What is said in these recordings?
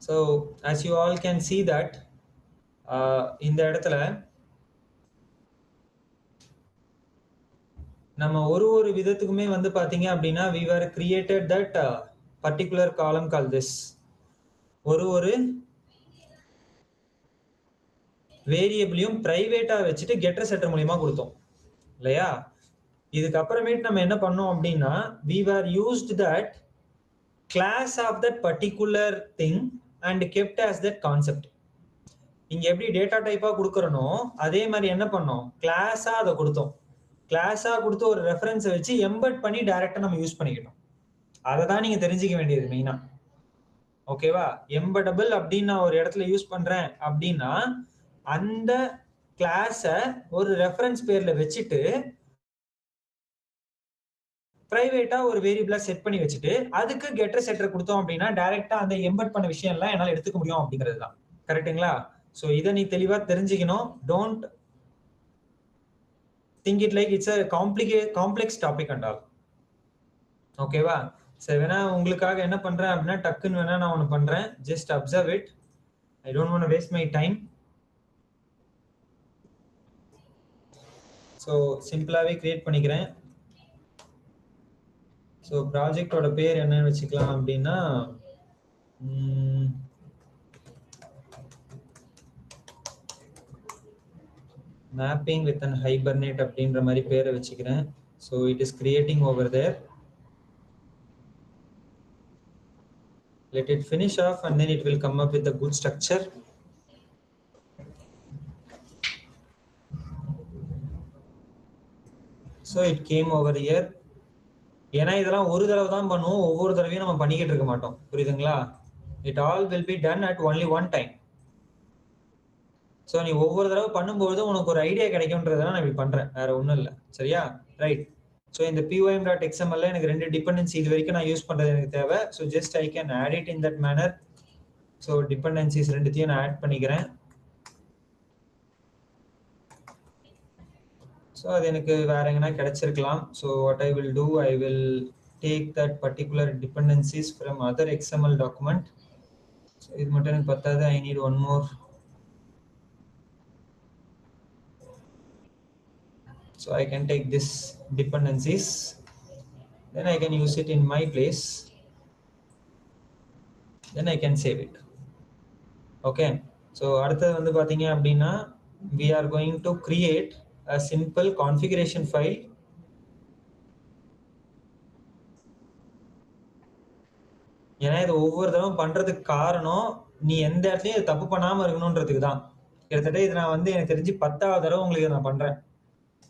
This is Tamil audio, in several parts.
So as you all can see that இந்த இடத்துல நம்ம ஒரு விதத்துக்குமே வந்து பாத்தீங்க அப்படின்னா we were created that particular column called this. ஒரு வேரியபிளையும் பிரைவேட்டா வச்சுட்டு கெட்டர் செட்டர் மூலமா கொடுத்தோம் இல்லையா? இதுக்கு அப்புறமேட்டு நம்ம என்ன பண்ணோம் அப்படின்னா we were used that class of that particular thing and kept as that concept. இங்க எப்படி டேட்டா டைப்பா கொடுக்கறனோ அதே மாதிரி என்ன பண்ணோம், கிளாஸா அதை கொடுத்தோம். கிளாஸா கொடுத்து ஒரு ரெஃபரன்ஸை வச்சு எம்பெட் பண்ணி டைரக்டா நம்ம யூஸ் பண்ணிக்கிட்டோம். அதை தான் நீங்க தெரிஞ்சுக்க வேண்டியது மெயினா. ஓகேவா? எம்பெடபிள் அப்படின்னு நான் ஒரு இடத்துல யூஸ் பண்றேன் அப்படின்னா அந்த கிளாஸை ஒரு ரெஃபரன்ஸ் பேர்ல வச்சுட்டு பிரைவேட்டா ஒரு வேரியபிளா செட் பண்ணி வச்சுட்டு அதுக்கு கெட்டர் செட்டர் கொடுத்தோம் அப்படின்னா டைரக்டா அந்த எம்பெட் பண்ண விஷயம் எல்லாம் என்னால எடுத்துக்க முடியும் அப்படிங்கிறது தான். கரெக்டுங்களா? ஸோ இதை நீ தெளிவா தெரிஞ்சுக்கணும். Don't think it like it's a complex topic and all. ஓகேவா? சரி, வேணா உங்களுக்காக என்ன பண்றேன் அப்படின்னா டக்குன்னு வேணா நான் ஒன்று பண்றேன். Just observe it. I don't want to waste my time. So சிம்பிளாவே கிரியேட் பண்ணிக்கிறேன். ஸோ ப்ராஜெக்டோட பேர் என்னன்னு வச்சுக்கலாம் அப்படின்னா மேப்பிங் வித் அன் ஹைபர்னேட் அப்படின்ற மாதிரி பேரை வச்சுக்கிறேன். So it is creating over there. Let it finish off and then it will come up with a good structure. So it came over here. ஏன்னா இதெல்லாம் ஒரு தடவை தான் பண்ணுவோம், ஒவ்வொரு தடவையும் நம்ம பண்ணிக்கிட்டு இருக்க மாட்டோம். புரியுதுங்களா? It all will be done at only one time. So நீ ஒவ்வொரு தடவை பண்ணும்போது உனக்கு ஒரு ஐடியா கிடைக்கும்ன்றதை நான் இப்படி பண்றேன், வேற ஒன்றும் இல்லை. சரியா? ரைட். ஸோ இந்த pym.xml எனக்கு 2 டிபெண்டன்சி இது வரைக்கும் நான் யூஸ் பண்றது எனக்கு தேவை. So just I can add it in that manner. So dependencies 2த்தையும் நான் ஆட் பண்ணிக்கிறேன். ஸோ அது எனக்கு வேற எங்கன்னா கிடைச்சிருக்கலாம். So what I will do, I will take that particular dependencies from other XML document. So இது மட்டும் எனக்கு பத்தாது, I need one more. So I can take this dependencies, then I can use it in my place, then I can save it. Okay, so அடுத்தது வந்து பாத்தீங்க அப்படின்னா we are going to create a simple configuration file. ஏன்னா இது ஒவ்வொரு தடவை பண்றதுக்கு காரணம் நீ எந்த இடத்துலயும் தப்பு பண்ணாம இருக்கணும்ன்றதுக்கு தான். கிட்டத்தட்ட இது நான் வந்து எனக்கு தெரிஞ்சு 10வது தடவை உங்களுக்கு நான் பண்றேன்.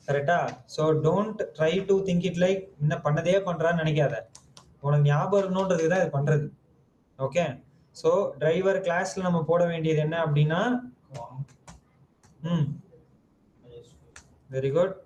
கரெக்டா? So don't try to think it like என்ன பண்ணதே பண்றான்னு நினைக்காத. உனக்கு ஞாபகம் இருக்கணும்ன்றதுக்கு தான் இது பண்றது. ஓகே, ஸோ டிரைவர் கிளாஸ்ல நம்ம போட வேண்டியது என்ன அப்படின்னா வெரி குட்.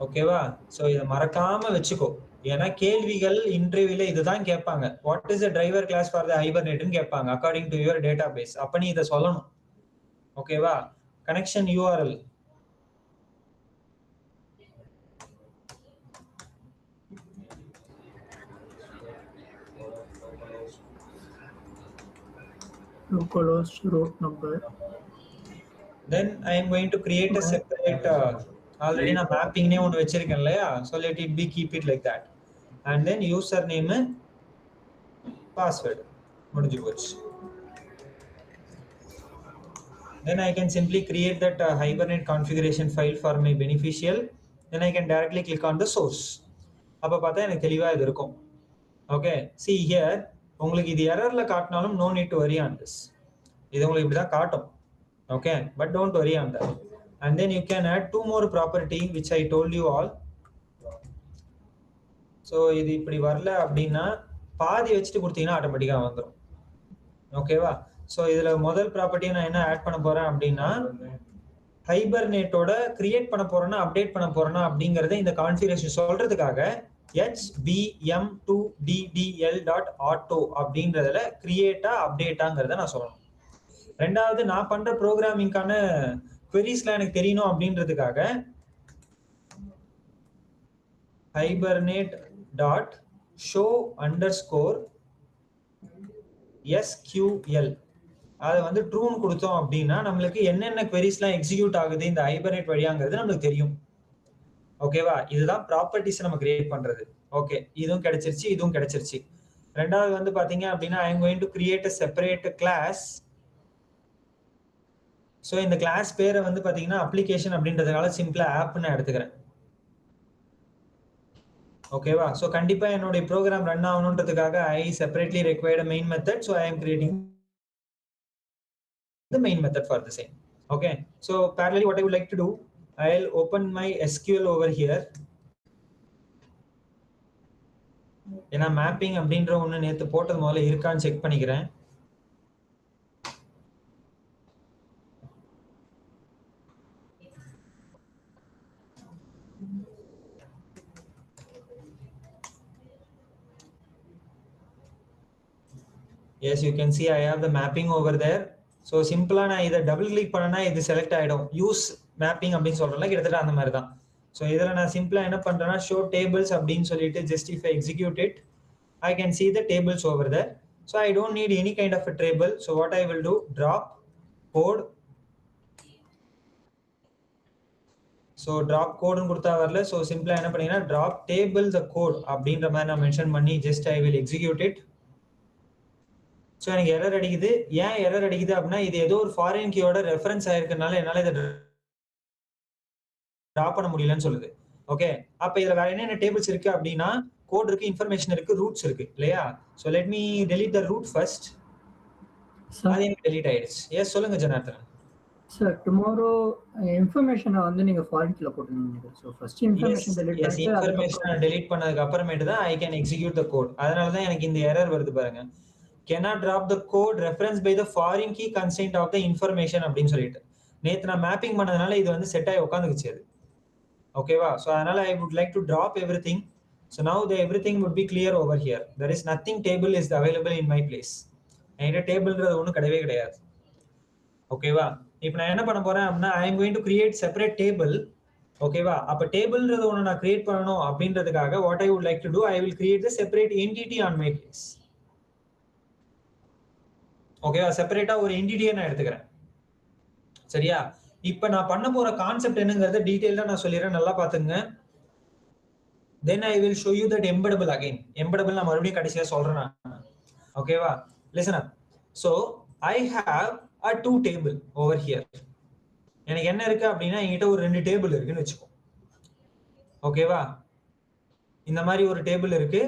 ஓகேவா? ஸோ இதை மறக்காம வச்சுக்கோ. ஏன்னா கேள்விகள் இன்டர்வியூல இதுதான் கேட்பாங்க. What is the driver class for the ஹைபர்னேட்னு கேட்பாங்க according to your database. அப்ப நீ இதை சொல்லணும். ஓகேவா? Connection URL localhost route number. Then I am going to create a separate already na mapping name one vechirken illaya. So let it be, keep it like that. And then username, password mudinju pochu. Then I can simply create that Hibernate configuration file for my beneficial. Then I can directly click on the source. அப்ப பார்த்தா எனக்கு தெளிவா இது இருக்கும். Okay, see here உங்களுக்கு இது எரர்ல காட்டினாலும் no need to worry on this. இது உங்களுக்கு இப்படி தான் காட்டும். Okay, but don't worry on that. And then you can add 2 more property which I told you all. So இது இப்படி வரல அப்படின்னா பாதி வச்சுட்டு கொடுத்தீங்கன்னா ஆட்டோமேட்டிக்கா வந்துடும். ஓகேவா? ஸோ இதுல முதல் ப்ராப்பர்ட்டியை நான் என்ன ஆட் பண்ண போறேன் அப்படின்னா ஹைபர்னேட்டோட கிரியேட் பண்ண போறேன்னா அப்டேட் பண்ண போறேன்னா அப்படிங்கறத இந்த கான்ஃபிகரேஷன் சொல்றதுக்காக hbm2ddl.auto அப்படின்றதுல கிரியேட்டா அப்டேட்டாங்கிறத நான் சொல்லணும். ரெண்டாவது, நான் பண்ற ப்ரோக்ராமிங்கான queriesலாம் எனக்கு தெரியணும் அப்படின்றதுக்காக hibernate dot show underscore SQL. அதை வந்து ட்ரூன்னு கொடுத்தோம் அப்படின்னா நம்மளுக்கு என்னென்ன queriesலாம் எக்ஸிக்யூட் ஆகுது இந்த ஹைபர்நெட் வழியாங்கிறது நம்மளுக்கு தெரியும். ஓகேவா? இதுதான் ப்ராப்பர்ட்டிஸ் நம்ம கிரியேட் பண்றது. ஓகே, இதுவும் கிடைச்சிருச்சு, இதுவும் கிடைச்சிருச்சு. ரெண்டாவது வந்து பாத்தீங்க அப்படின்னா I am going to create a separate class. So இந்த கிளாஸ் பேரை வந்து பாத்தீங்கன்னா அப்ளிகேஷன் அப்படின்றதுனால சிம்பிளா ஆப் நான் எடுத்துக்கிறேன். ஓகேவா? ஸோ கண்டிப்பா என்னுடைய ப்ரோக்ராம் ரன் ஆகணுன்றதுக்காக I separately required a main method, so I am creating the main method for the same. Okay, so parallelly what I would like to do, I'll open my SQL over here. ஏன்னா மேப்பிங் அப்படின்ற ஒண்ணு நேத்து போட்டது முதல்ல இருக்கான்னு செக் பண்ணிக்கிறேன். Yes, you can see I have the mapping over there. So simple நான் இதை டபுள் கிளிக் பண்ணனா இது செலக்ட் ஆயிடும். யூஸ் மேப்பிங் அப்படின்னு சொல்றேன்ல, கிட்டத்தட்ட அந்த மாதிரி தான். ஸோ இதில் நான் சிம்பிளா என்ன பண்றேன்னா ஷோ டேபிள்ஸ் அப்படின்னு சொல்லிட்டு just if I execute it, I can see the tables over there. So I don't need any kind of a table. So what I will do, drop code. So drop code னு கொடுத்தா வரல. So simple என்ன பண்ணீங்கன்னா drop table the code அப்படின்ற மாதிரி நான் மென்ஷன் பண்ணி just I will execute it. So எனக்கு எரர் அடிக்குது. ஏன் எரர் அடிக்குது அப்படின்னா இது ஏதோ ஒரு ஃபாரின் கீயோட ரெஃபரன்ஸ் ஆயிருக்கனால என்னால இதை டிரா பண்ண முடியலன்னு சொல்லுது. ஓகே, அப்ப இதுல வேற என்னென்ன டேபிள்ஸ் இருக்கு அப்படின்னா கோட் இருக்கு, இன்ஃபர்மேஷன் இருக்கு, ரூட்ஸ் இருக்கு இல்லையா? So let me delete the root first. அது எனக்கு டெலீட் ஆயிடுச்சு. எஸ் சொல்லுங்க ஜனார்த்தன். சார் டுமாரோ இன்ஃபர்மேஷனை வந்து நீங்க ஃபாரின் கீல போட்டுருந்தீங்க. ஸோ ஃபர்ஸ்ட் இன்ஃபர்மேஷன் டெலீட் பண்ணிட்டு இன்ஃபர்மேஷனை டெலீட் பண்ணதுக்கு அப்புறமேட்டு தான் I can execute the code. அதனால தான் எனக்கு இந்த எரர் வருது பாருங்க. cannot drop the code reference by the foreign key constraint of the information அப்படின்னு சொல்லிட்டு நேத்து நான் மேப்பிங் பண்ணதுனால இது வந்து செட் ஆகி உட்காந்துக்குச்சு அது. ஓகேவா? ஸோ அதனால I would like to drop everything. So now the everything would be clear over here. There is nothing table is available in my place. என்கிட்ட டேபிள்ன்றது ஒன்றும் கிடையவே கிடையாது. ஓகேவா? இப்போ நான் என்ன பண்ண போறேன் அப்படின்னா I am going to create separate table. ஓகேவா? அப்போ டேபிள்ன்றது ஒன்று நான் கிரியேட் பண்ணணும் அப்படின்றதுக்காக what I would like to do, I will create the separate entity on my place. ஓகேவா? செப்பரேட்டா ஒரு என்டிட்டியை நான் எடுத்துக்கிறேன். சரியா? இப்ப நான் பண்ண போற கான்செப்ட் என்னங்கறத டீடைலா நான் சொல்லிடுறேன், நல்லா பாத்துங்க. then I will show you that embeddable again. embeddable நான் மறுபடியும் கடைசியா சொல்றேன் நான். ஓகேவா? listen up. so I have a two table over here. எனக்கு என்ன இருக்கு அப்படின்னா என்கிட்ட ஒரு ரெண்டு டேபிள் இருக்குன்னு வெச்சுக்கோ. ஓகேவா? இந்த மாதிரி ஒரு டேபிள் இருக்கு.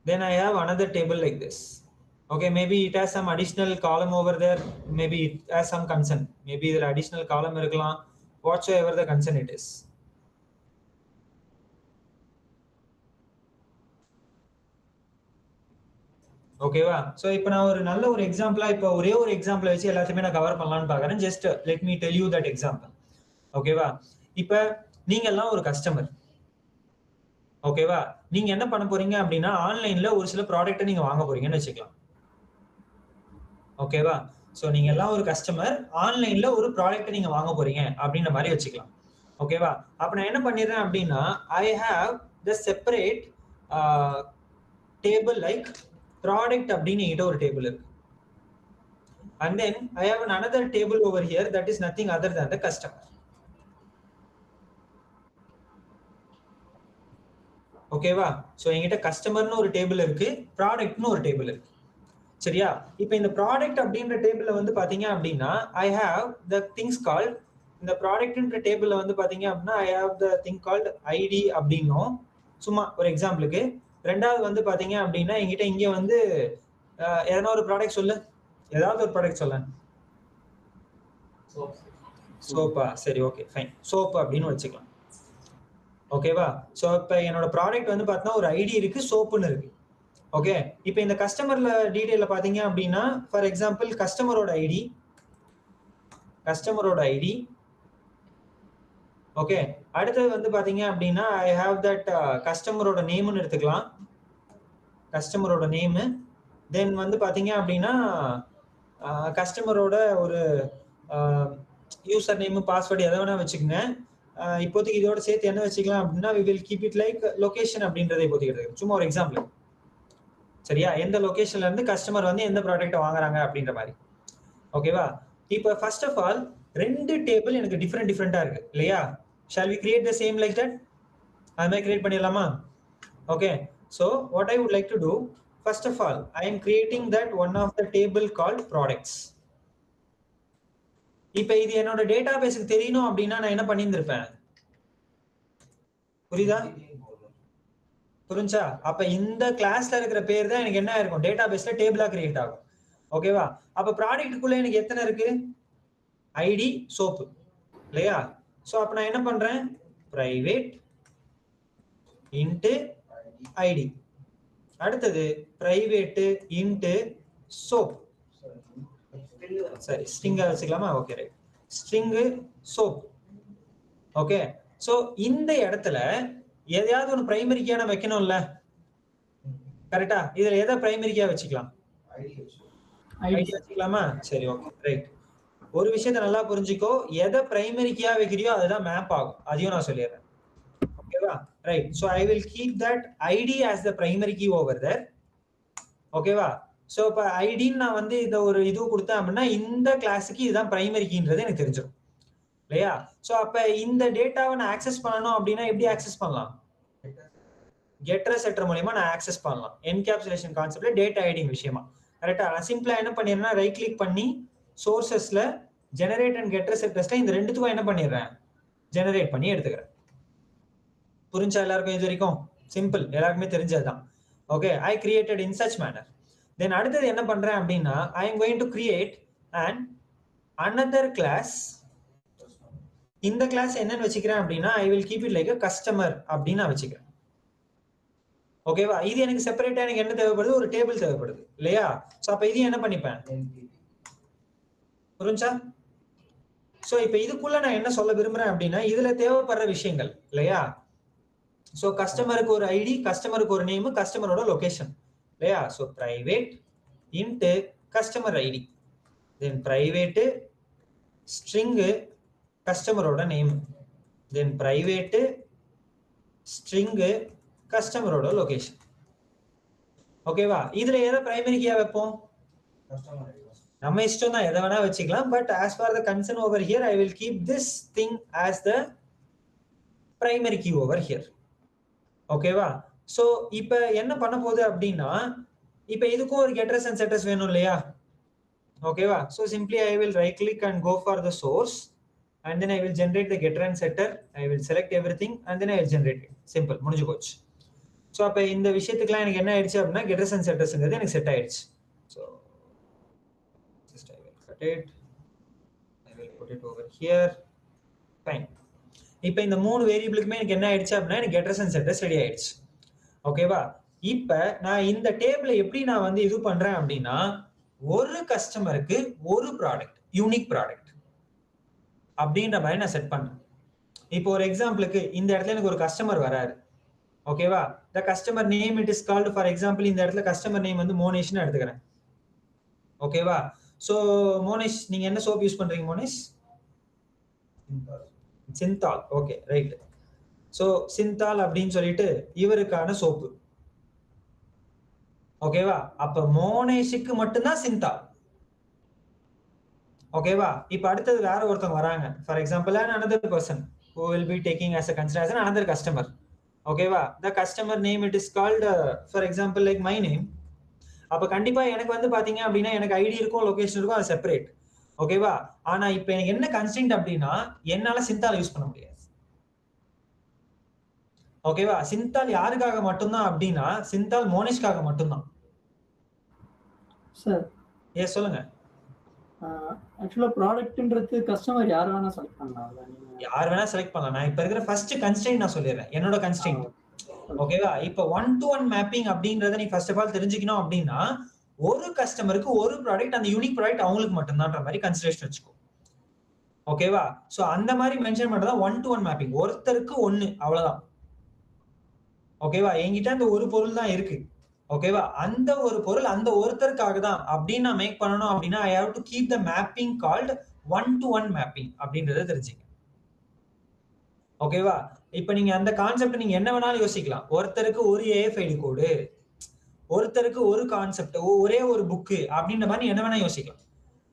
Then I have another table like this. Okay, maybe it has some additional column over there. Maybe it has some concern. Maybe there additional column irukkalam. Whatsoever the concern it is. ஓகேவா? ஸோ இப்போ நான் ஒரு நல்ல ஒரு எக்ஸாம்பிளா இப்போ ஒரே ஒரு எக்ஸாம்பிள் வச்சு எல்லாத்தையுமே நான் கவர் பண்ணலான்னு பார்க்குறேன். Just let me tell you that example. ஓகேவா? இப்போ நீங்க எல்லாம் ஒரு கஸ்டமர். ஓகேவா? நீங்க என்ன பண்ண போறீங்க அப்படின்னா ஆன்லைன்ல ஒரு சில ப்ராடக்ட்டை நீங்க வாங்க போறீங்கன்னு வச்சுக்கலாம். ஓகேவா? சோ நீங்க எல்லாம் ஒரு கஸ்டமர், ஆன்லைன்ல ஒரு ப்ராடக்ட்டை நீங்க வாங்க போறீங்க அப்படின்ற மாதிரி வச்சுக்கலாம். ஓகேவா? அப்ப நான் என்ன பண்ணிடுறேன் அப்படின்னா I have the separate table like product அப்படின்னு என்கிட்ட ஒரு டேபிள் இருக்கு. And then I have another table over here that is nothing other than the customer. ஓகேவா? சோ என்கிட்ட கஸ்டமர்னு ஒரு டேபிள் இருக்கு, ப்ராடக்ட்னு ஒரு டேபிள் இருக்கு. சரியா? இப்போ இந்த ப்ராடக்ட் அப்படின்ற டேபிள்ல வந்து பாத்தீங்க அப்படின்னா I have the things called, இந்த ப்ராடக்ட்ன்ற டேபிள்ல வந்து பாத்தீங்க அப்படின்னா I have the thing called ID அப்படின்னும், சும்மா ஒரு எக்ஸாம்பிளுக்கு. ரெண்டாவது வந்து பாத்தீங்க அப்படின்னா என்கிட்ட இங்க வந்து எதனா ஒரு ப்ராடக்ட் சொல்லு, ஏதாவது ஒரு ப்ராடக்ட் சொல்ல. சோப்பா? சரி, ஓகே ஃபைன், சோப் அப்படின்னு வச்சுக்கலாம். ஓகேவா? சோ இப்போ என்னோட ப்ராடக்ட் வந்து பார்த்தா ஒரு ஐடி இருக்கு, சோப்புன்னு இருக்கு. ஓகே, இப்போ இந்த கஸ்டமர்ல டீடைல்ல பாத்தீங்க அப்படின்னா ஃபார் எக்ஸாம்பிள் கஸ்டமரோட ஐடி. ஓகே, அடுத்தது வந்து பாத்தீங்க அப்படின்னா ஐ ஹேவ் தட் கஸ்டமரோட நேம்னு எடுத்துக்கலாம். கஸ்டமரோட நேம். தென் வந்து பாத்தீங்க அப்படின்னா கஸ்டமரோட ஒரு யூசர் நேம் பாஸ்வேர்டு எதை வேணா வச்சுக்கோங்க. இப்போதைக்கு இதோட சேர்த்து என்ன வச்சுக்கலாம் அப்படின்னா we will keep it like location அப்படின்றத இப்போதைக்கு எடுத்துக்கலாம். சும்மா ஒரு எக்ஸாம்பிள். சரியா? எந்த லொகேஷன்ல இருந்து கஸ்டமர் வந்து எந்த ப்ராடக்ட் வாங்குறாங்க அப்படின்ற மாதிரி. ஓகேவா? இப்போ ஃபர்ஸ்ட் ஆஃப் ஆல் ரெண்டு டேபிள் எனக்கு டிஃபரெண்டா இருக்கு இல்லையா? shall we create the same like that? அது மாதிரி கிரியேட் பண்ணிடலாமா? Okay. so what I would like to do, first of all I am creating that one of the table called products. இப்போ இது என்னோட டேட்டாபேஸ்க்கு தெரியணும் அப்படின்னா நான் என்ன பண்ணியிருந்திருப்பேன்? புரியுதா? புரிஞ்சா? அப்ப இந்த கிளாஸ்ல இருக்கிற பேர் தான் எனக்கு என்ன இருக்கும்? டேட்டாபேஸ்ல டேபிளா கிரியேட் ஆகும். ஓகேவா? அப்ப ப்ராடக்ட்டுக்குள்ள எனக்கு எத்தனை இருக்கு? ஐடி சோப்பு இல்லையா? சோ அப்ப நான் என்ன பண்றேன்? Private int ID. அடுத்தது பிரைவேட் இன்ட் சோப். சரி, ஸ்ட்ரிங்கா வச்சுக்கலாமா? Okay right. String shop. Okay. So இந்த இடத்துல எதையாவது ஒரு பிரைமரி கீயா நான் வைக்கணும்ல? கரெக்ட்டா? இதுல எதை பிரைமரி கீயா வச்சுக்கலாம்? ஐடி வச்சுக்கலாமா? சரி, ஓகே ரைட். ஒரு விஷயத்தை நல்லா புரிஞ்சுக்கோ, எதை பிரைமரி கீயா வைக்கிறியோ அதுதான் மேப் ஆகும். அதையும் நான் சொல்லிடுறேன். ஓகேவா? Right. So I will keep that ID as the primary key over there. ஓகேவா? சோ இப்ப ஐடின்னு நான் வந்து இத ஒரு இது கொடுத்தேன் அப்படின்னா இந்த கிளாஸுக்கு இதுதான் பிரைமரி கீன்றது எனக்கு தெரிஞ்சிடும் இல்லையா? சோ அப்ப இந்த டேட்டாவை நான் ஆக்சஸ் பண்ணணும் அப்படின்னா எப்படி ஆக்சஸ் பண்ணலாம்? கெட்டர் செட்டர் மூலமா நான் ஆக்சஸ் பண்ணலாம். என்கேப்சுலேஷன் கான்செப்ட்ல டேட்டா ஐடிங் விஷயமா. கரெக்டா? நான் சிம்பிளா என்ன பண்ணிடுறேன்னா ரைட் கிளிக் பண்ணி சோர்சஸ்ல ஜெனரேட் அண்ட் கெட்டர் செட்டர்ஸ்ல இந்த ரெண்டுத்துக்கும் என்ன பண்ணிடுறேன்? ஜெனரேட் பண்ணி எடுத்துக்கிறேன். புரிஞ்சா எல்லாருக்கும்? இது வரைக்கும் சிம்பிள், எல்லாருக்குமே தெரிஞ்சதுதான். Okay, I created in such manner. Then அடுத்தது என்ன பண்றேன் அப்படின்னா I am going to create and another class. இந்த கிளாஸ் என்னன்னு வச்சுக்கிறேன் அப்படின்னா I will keep it like a customer அப்படின்னு நான் வச்சுக்கிறேன். ஓகேவா? இது எனக்கு செப்பரேட்டா எனக்கு என்ன தேவைப்படுது? ஒரு டேபிள் தேவைப்படுது இல்லையா? சோ அப்ப இது என்ன பண்ணிப்பேன்? புரிஞ்சா? சோ இப்ப இதுக்குள்ள நான் என்ன சொல்ல விரும்புறேன் அப்படின்னா இதுல தேவைப்படுற விஷயங்கள் இல்லையா? சோ கஸ்டமருக்கு ஒரு ஐடி, கஸ்டமருக்கு ஒரு நேம், கஸ்டமரோட லொகேஷன் இல்லையா? So private int customer ID, then private string கஸ்டமரோட நேம், தென் பிரைவேட் ஸ்ட்ரிங் கஸ்டமரோட லொகேஷன். ஓகேவா? இதுல எதை பிரைமரி கீயா வைப்போம்? நம்ம இஷ்டம் தான், எதை வேணா வச்சுக்கலாம். But as per the concern over here I will keep this thing as the primary key over here. ஓகேவா? சோ இப்போ என்ன பண்ண போகுது அப்படின்னா இப்போ இதுக்கும் ஒரு getters and setters வேணும் இல்லையா? ஓகேவா? So simply I will right click and go for the source and then I will generate the getter and setter. I will select everything and then I will generate it. Simple, முடிஞ்சு போச்சு. சோ அப்ப இந்த விஷயத்துக்குலாம் எனக்கு என்ன ஆயிடுச்சு அப்படின்னா getters and settersங்கிறது எனக்கு செட் ஆயிடுச்சு. So just I will cut it. I will put it over here. Fine. இப்போ இந்த மூணு வேரியபிளுக்குமே எனக்கு என்ன ஆயிடுச்சு அப்படின்னா எனக்கு getters and setters ரெடி ஆயிடுச்சு. ஓகேவா? இப்ப நான் இந்த டேபிளை எப்படி நான் வந்து இது பண்றேன் அப்படின்னா ஒரு கஸ்டமருக்கு ஒரு ப்ராடக்ட், யூனிக் ப்ராடக்ட் அப்படின்ற மாதிரி நான் செட் பண்றேன். இப்போ ஒரு எக்ஸாம்பிளுக்கு இந்த இடத்துல எனக்கு ஒரு கஸ்டமர் வராரு. ஓகேவா? the customer name it is called, for example இந்த இடத்துல கஸ்டமர் நேம் வந்து மோனிஷ்னு எடுத்துக்கிறேன். ஓகேவா? சோ மோனிஷ், நீங்க என்ன சோப் யூஸ் பண்றீங்க Monish? Cinthol. Okay right. So Cinthol அப்படின்னு சொல்லிட்டு இவருக்கான சோப்பு. ஓகேவா? அப்ப மோனேஷுக்கு மட்டும்தான் சிந்தால். ஓகேவா? இப்ப அடுத்தது வேற ஒருத்தவங்க வராங்க. For example another person who will be taking as a consideration another customer. ஓகேவா? the customer name it is called for example like my name. அப்ப கண்டிப்பா எனக்கு வந்து பாத்தீங்க அப்படின்னா எனக்கு ஐடி இருக்கும், லொகேஷன் இருக்கும், அது செப்பரேட். ஓகேவா? ஆனா இப்ப எனக்கு என்ன கன்ஸ்ட்ரெயின்ட் அப்படின்னா என்னால சிந்தால் யூஸ் பண்ண முடியாது. ஓகேவா? சிந்தால் யாருக்காக மட்டும்தான் அப்படின்னா சிந்தால் மோனிஷ்காக மட்டும்தான். சார் ஏ சொல்லுங்க. ஆக்சுவலா ப்ராடக்ட்ன்றது கஸ்டமர் யார் வேணா செலக்ட் பண்ணலாம். யார் வேணா செலக்ட் பண்ணலாம். நான் இப்ப இருக்கிற ஃபர்ஸ்ட் கன்ஸ்ட்ரெயின்ட் நான் சொல்லிடுறேன், என்னோட கன்ஸ்ட்ரெயின்ட். ஓகேவா? இப்ப 1-to-1 மேப்பிங் அப்படின்றத நீ ஃபர்ஸ்ட் ஆஃப் ஆல் தெரிஞ்சுக்கணும் அப்படின்னா ஒரு கஸ்டமருக்கு ஒரு ப்ராடக்ட், அந்த யூனிக் ப்ராடக்ட் அவங்களுக்கு மட்டும்தான்ற மாதிரி கன்சிடரேஷன் வச்சுக்கோ. ஓகேவா? சோ அந்த மாதிரி மென்ஷன் பண்றதா 1-to-1 மேப்பிங். ஒருத்தருக்கு ஒன்னு, அவ்வளவுதான். ஓகேவா? என்கிட்ட அந்த ஒரு பொருள் தான் இருக்கு. ஓகேவா? அந்த ஒரு பொருள் அந்த ஒருத்தருக்காக தான் அப்படின்னு நான் மேக் பண்ணணும் அப்படின்னா I have to keep the mapping called 1-to-1 mapping அப்படின்றத தெரிஞ்சுங்க. ஓகேவா? இப்ப நீங்க அந்த கான்செப்ட் நீங்க என்ன வேணாலும் யோசிக்கலாம். ஒருத்தருக்கு ஒரு AFID கோடு, ஒருத்தருக்கு ஒரு கான்செப்ட், ஒரே ஒரு புக்கு அப்படின்ற மாதிரி என்ன வேணா யோசிக்கலாம்.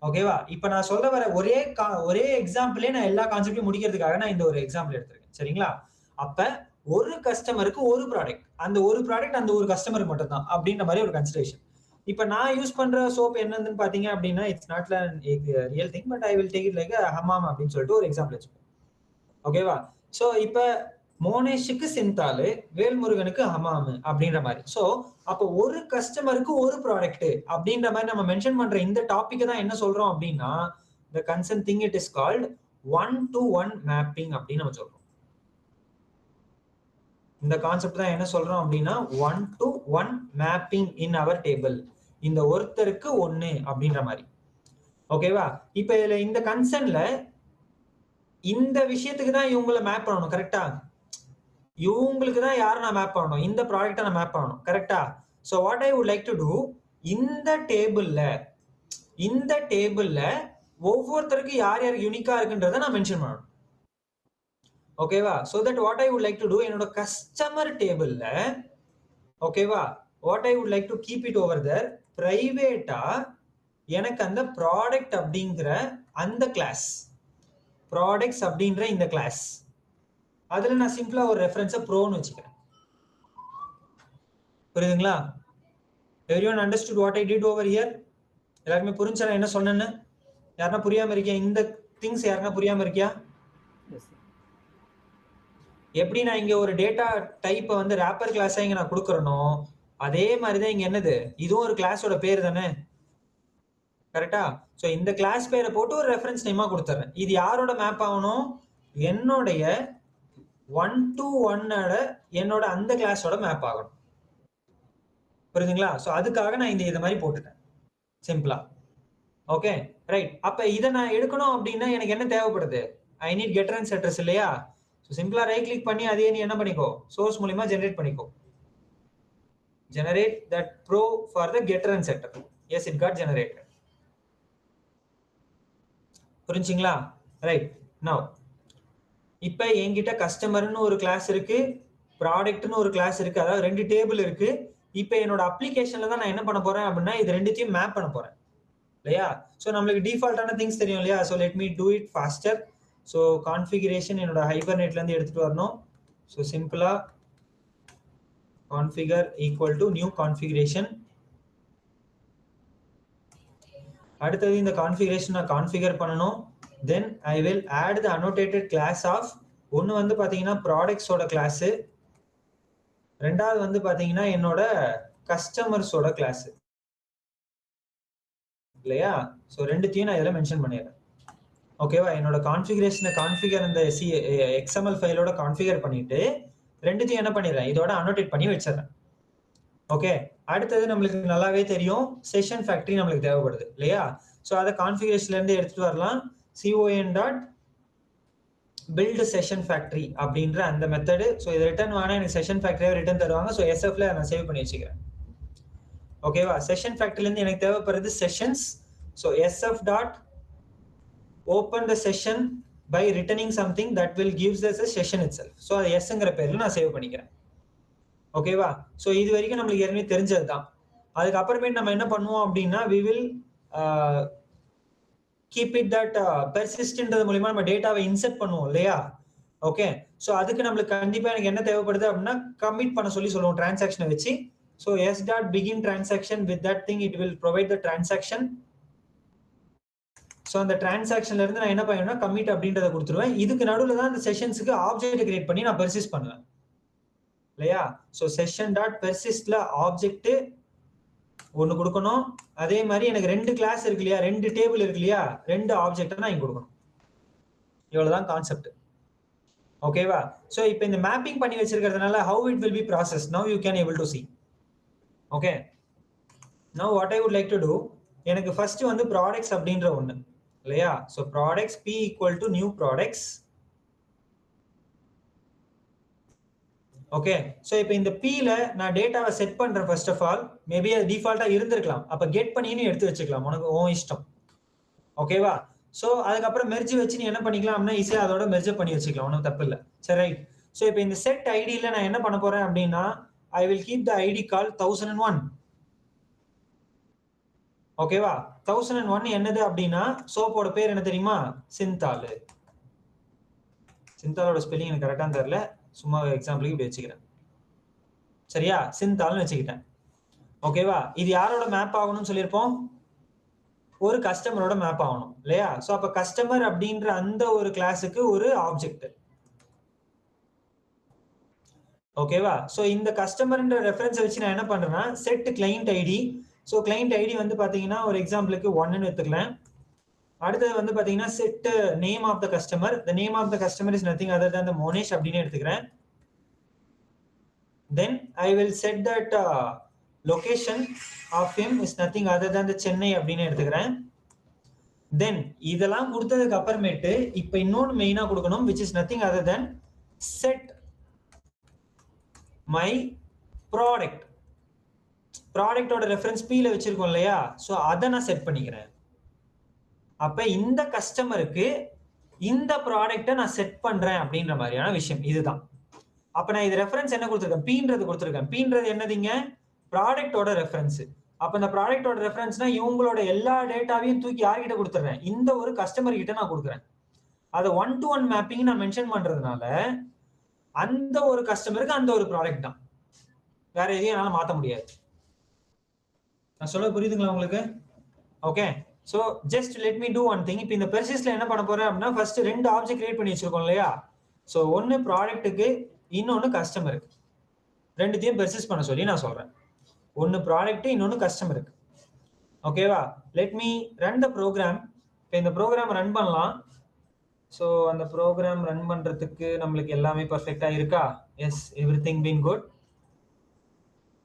ஓகேவா? இப்ப நான் சொல்ல வர ஒரே எக்ஸாம்பிளே நான் எல்லா கான்செப்டையும் முடிக்கிறதுக்காக நான் இந்த ஒரு எக்ஸாம்பிள் எடுத்திருக்கேன். சரிங்களா? அப்ப ஒரு கஸ்டமருக்கு ஒரு ப்ராடக்ட், அந்த ஒரு ப்ராடக்ட் அந்த ஒரு கஸ்டமருக்கு மட்டும் தான் அப்படின்ற மாதிரி ஒரு கன்சிடரேஷன். இப்ப நான் யூஸ் பண்ற சோப் என்னன்னு பாத்தீங்க அப்படின்னா, it's not real thing, but I will take it like Hamam அப்படின்னு சொல்லிட்டு ஒரு எக்ஸாம்பிள் வச்சுப்போம். ஓகேவா? சோ இப்ப மோனேஷுக்கு சிந்தாலு, வேல்முருகனுக்கு ஹமாம் அப்படின்ற மாதிரி. சோ அப்ப ஒரு கஸ்டமருக்கு ஒரு ப்ராடக்ட் அப்படின்ற மாதிரி நம்ம மென்ஷன் பண்ற இந்த டாபிக் தான் என்ன சொல்றோம் அப்படின்னா, the concerned thing it is called 1-to-1 mapping அப்படின்னு நம்ம சொல்றோம். இந்த கான்செப்ட் தான் என்ன சொல்றோம் அப்படின்னா 1-to-1 mapping in our table. இந்த ஒருத்தருக்கு ஒன்னு அப்படின்ற மாதிரி. ஓகேவா? இப்ப இதுல இந்த கன்சர்ன்ல இந்த விஷயத்துக்கு தான் இவங்கள மேப் பண்ணணும். கரெக்டா? இவங்களுக்கு தான் யாரை நான் மேப் பண்ணணும், இந்த ப்ராடக்ட்டை நான் மேப் பண்ணணும். கரெக்டா? So what I would like to do, இந்த டேபிள்ல ஒவ்வொருத்தருக்கு யார் யார் யூனிக்கா இருக்குன்றதை நான் மென்ஷன் பண்ணணும். ஓகேவா? So that what I would like to do, என்னோட கஸ்டமர் டேபிள்ல, ஓகேவா, what I would like to keep it over there, பிரைவேட்டா எனக்கு அந்த ப்ராடக்ட் அப்படிங்கிற அந்த கிளாஸ், ப்ராடக்ட்ஸ் அப்படின்ற இந்த கிளாஸ், அதுல நான் சிம்பிளா ஒரு ரெஃபரன்ஸை ப்ரோன்னு வச்சுக்கிறேன். புரியுதுங்களா? Everyone understood what I did over here? எல்லாருமே புரிஞ்சா என்ன சொன்னேன்னு? யாருன்னா புரியாம இருக்கியா? இந்த திங்ஸ் யாருன்னா புரியாம இருக்கியா? எப்படி நான் இங்க ஒரு டேட்டா டைப்பை வந்து ரேப்பர் கிளாஸா இங்க நான் கொடுக்கறனோ, அதே மாதிரிதான் இங்க என்னது, இதுவும் ஒரு கிளாஸோட பேர் தானே. கரெக்டா? சோ இந்த கிளாஸ் பேரை போட்டு ஒரு ரெஃபரன்ஸ் நேமா கொடுத்துறேன். இது யாரோட மேப் ஆகணும்? என்னுடைய 1-to-1 என்னோட அந்த கிளாஸோட மேப் ஆகணும். புரியுதுங்களா? சோ அதுக்காக நான் இந்த மாதிரி போட்டுட்டேன் சிம்பிளா. Okay right. அப்ப இதை நான் எடுக்கணும் அப்படின்னா எனக்கு என்ன தேவைப்படுது? I need getter and setters இல்லையா? ஸோ சிம்பிளா ரைட் கிளிக் பண்ணி அதே நீ என்ன பண்ணிக்கோ, சோர்ஸ் மூலியமா ஜெனரேட் பண்ணிக்கோ. Generate that bro for the getter and setter. Yes, it got generated. புரிஞ்சுங்களா? ரைட். நவ் இப்ப என்கிட்ட கஸ்டமர்னு ஒரு கிளாஸ் இருக்கு, ப்ராடக்ட்னு ஒரு கிளாஸ் இருக்கு, அதாவது ரெண்டு டேபிள் இருக்கு. இப்ப என்னோட அப்ளிகேஷன்ல தான் நான் என்ன பண்ண போறேன் அப்படின்னா, இது ரெண்டுத்தையும் மேப் பண்ண போறேன் இல்லையா? ஸோ நம்மளுக்கு டிஃபால்ட்டான திங்ஸ் தெரியும் இல்லையா? So let me do it faster. So configuration என்னோட ஹைபர்நெட்ல இருந்து எடுத்துட்டு வரணும். ஸோ சிம்பிளா configure equal to new configuration. அடுத்தது இந்த கான்ஃபிகரேஷன் நான் கான்ஃபிகர் பண்ணணும். Then I will add the annotated class of, ஒன்னு வந்து பாத்தீங்கன்னா ப்ராடக்ட்ஸோட கிளாஸ், ரெண்டாவது வந்து பாத்தீங்கன்னா என்னோட கஸ்டமர்ஸோட கிளாஸ் இல்லையா? ஸோ ரெண்டுத்தையும் நான் இதில் மென்ஷன் பண்ணிடுறேன். ஓகேவா? என்னோட கான்ஃபிகரேஷனை கான்ஃபிகர் இந்த XML ஃபைலோட கான்ஃபிகர் பண்ணிட்டு ரெண்டுத்தையும் என்ன பண்ணிடுறேன், இதோட அனோட்டேட் பண்ணி வச்சிடறேன். ஓகே. அடுத்தது நம்மளுக்கு நல்லாவே தெரியும், செஷன் ஃபேக்டரி நம்மளுக்கு தேவைப்படுது இல்லையா? ஸோ அதை கான்ஃபிகரேஷன்ல இருந்து எடுத்துட்டு வரலாம். con.build session factory அப்படின்ற அந்த மெத்தடு. ஸோ இது ரிட்டர்ன் வாங்கினா எனக்கு செஷன் ஃபேக்டரியாக ரிட்டர்ன் தருவாங்க. ஸோ SFல நான் சேவ் பண்ணி வச்சுக்கிறேன். ஓகேவா? செஷன் ஃபேக்டரில இருந்து எனக்கு தேவைப்படுறது sessions. So SF dot open the session by returning something that will gives us a session itself. ஸோ அது எஸ்ங்கிற பேர்ல நான் சேவ் பண்ணிக்கிறேன். ஓகேவா? ஸோ இது வரைக்கும் நம்மளுக்கு ஏற்கனவே தெரிஞ்சது தான். அதுக்கப்புறமேட்டு நம்ம என்ன பண்ணுவோம் அப்படின்னா, we will keep it that persistன்றது மூலமா நம்ம டேட்டாவை இன்செர்ட் பண்ணுவோம் இல்லையா? ஓகே. ஸோ அதுக்கு நம்மளுக்கு கண்டிப்பா எனக்கு என்ன தேவைப்படுது அப்படின்னா, கமிட் பண்ண சொல்லுவோம் டிரான்சாக்ஷனை வச்சு. So s dot begin transaction, with that thing it will provide the transaction. So அந்த டிரான்சாக்ஷன்ல இருந்து நான் என்ன பண்ணுவேன்னா கமிட் அப்படின்றத கொடுத்துருவேன். இதுக்கு நடுவுல தான் அந்த செஷன்ஸ்க்கு ஆப்ஜெக்ட் கிரியேட் பண்ணி நான் பெர்சிஸ்ட் பண்ணுவேன் இல்லையா? ஸோ செஷன் டாட் பெர்சிஸ்ட்ல ஆப்ஜெக்ட் ஒன்னு கொடுக்கணும். அதே மாதிரி எனக்கு ரெண்டு கிளாஸ் இருக்கு இல்லையா, ரெண்டு டேபிள் இருக்கு இல்லையா, ரெண்டு ஆப்ஜெக்ட் நான் இங்க கொடுக்கணும். இவ்வளவுதான் கான்செப்ட். ஓகேவா? ஸோ இப்போ இந்த மேப்பிங் பண்ணி வச்சிருக்கிறதுனால how it will be processed now you can able to see. Okay, now what I would like to do, எனக்கு first வந்து products அப்படின்ற ஒண்ணு இல்லையா? so products p equal to new products. okay, so இப்போ இந்த p ல நான் டேட்டாவை செட் பண்றேன். first of all maybe அது டிஃபால்ட்டா இருந்திருக்கலாம், அப்ப கெட் பண்ணின்னு எடுத்து வச்சுக்கலாம், உனக்கு உன் இஷ்டம். ஓகேவா? ஸோ அதுக்கப்புறம் மெர்ஜ் வச்சு நீ என்ன பண்ணிக்கலாம் அப்படின்னா ஈஸியா அதோட மெர்ஜ் பண்ணி வச்சுக்கலாம், ஒன்றும் தப்பு இல்லை. சரி, ரைட். ஸோ இப்போ இந்த செட் ஐடியில் நான் என்ன பண்ண போறேன் அப்படின்னா I will keep the ID call 1001. ஓகேவா? 1001 என்னது அப்படின்னா சோப்போட பேர் என்ன தெரியுமா? சிந்தால். சிந்தாலோட ஸ்பெல்லிங் எனக்கு கரெக்டா தெரியல, சும்மா எக்ஸாம்பிளுக்கு இப்படி வச்சுக்கிறேன். சரியா? சிந்தால்னு வச்சுக்கிட்டேன். ஓகேவா? இது யாரோட மேப் ஆகணும்னு சொல்லியிருப்போம்? ஒரு கஸ்டமரோட மேப் ஆகணும் இல்லையா? ஸோ அப்ப கஸ்டமர் அப்படின்ற அந்த ஒரு கிளாஸுக்கு ஒரு ஆப்ஜெக்ட். ஓகேவா? ஸோ இந்த கஸ்டமர்ன்ற ரெஃபரன்ஸை வச்சு நான் என்ன பண்றேன்னா set client ID. So client ID வந்து பாத்தீங்கன்னா ஒரு எக்ஸாம்பிளுக்கு 1ன்னு எடுத்துக்கலாம். அடுத்தது வந்து பாத்தீங்கன்னா set name of the customer. The name of the customer is nothing other than the Monesh அப்படின்னு எடுத்துக்கிறேன். Then I will set that location of him is nothing other than the Chennai அப்படின்னு எடுத்துக்கிறேன். தென் இதெல்லாம் கொடுத்ததுக்கு அப்புறமேட்டு இப்ப இன்னொன்னு மெயினா கொடுக்கணும், which is nothing other than set my product. ப்ராடக்டோட ரெஃபரன்ஸ் பீல வச்சிருக்கோம் இல்லையா? ஸோ அதை நான் செட் பண்ணிக்கிறேன். அப்ப இந்த கஸ்டமருக்கு இந்த ப்ராடக்ட்டை நான் செட் பண்றேன் அப்படின்ற மாதிரியான விஷயம் இதுதான். அப்ப நான் இது ரெஃபரன்ஸ் என்ன கொடுத்துருக்கேன்? பீன்றது கொடுத்துருக்கேன். பீன்றது என்னதுங்க? ப்ராடக்டோட ரெஃபரன்ஸ். அப்ப இந்த ப்ராடக்டோட ரெஃபரன்ஸ்னா இவங்களோட எல்லா டேட்டாவையும் தூக்கி யார்கிட்ட கொடுத்துறேன்? இந்த ஒரு கஸ்டமர் கிட்ட நான் கொடுக்குறேன். அதை 1-to-1 மேப்பிங் நான் மென்ஷன் பண்றதுனால அந்த ஒரு கஸ்டமருக்கு அந்த ஒரு ப்ராடக்ட் தான், வேற எதையும் என்னால மாத்த முடியாது. நான் சொல்ல புரியுதுங்களா உங்களுக்கு? Okay. So just let me do one thing. இப்போ இந்த பெர்சிஸ்ட்ல என்ன பண்ண போறேன் அப்படின்னா ஃபர்ஸ்ட் 2 ஆப்ஜெக்ட் கிரியேட் பண்ணி வச்சிருக்கோம் இல்லையா? சோ ஒன்னு ப்ராடக்ட்டுக்கு, இன்னொன்னு கஸ்டமருக்கு. ரெண்டுத்தையும் பெர்சிஸ்ட் பண்ண சொல்லி நான் சொல்றேன். ஒன்னு ப்ராடக்ட், இன்னொன்னு கஸ்டமருக்கு. ஓகேவா? Let me run the program. இப்போ இந்த ப்ரோக்ராம் ரன் பண்ணலாம். ஸோ அந்த ப்ரோக்ராம் ரன் பண்றதுக்கு நம்மளுக்கு எல்லாமே பர்ஃபெக்டா இருக்கா? Yes, everything been good.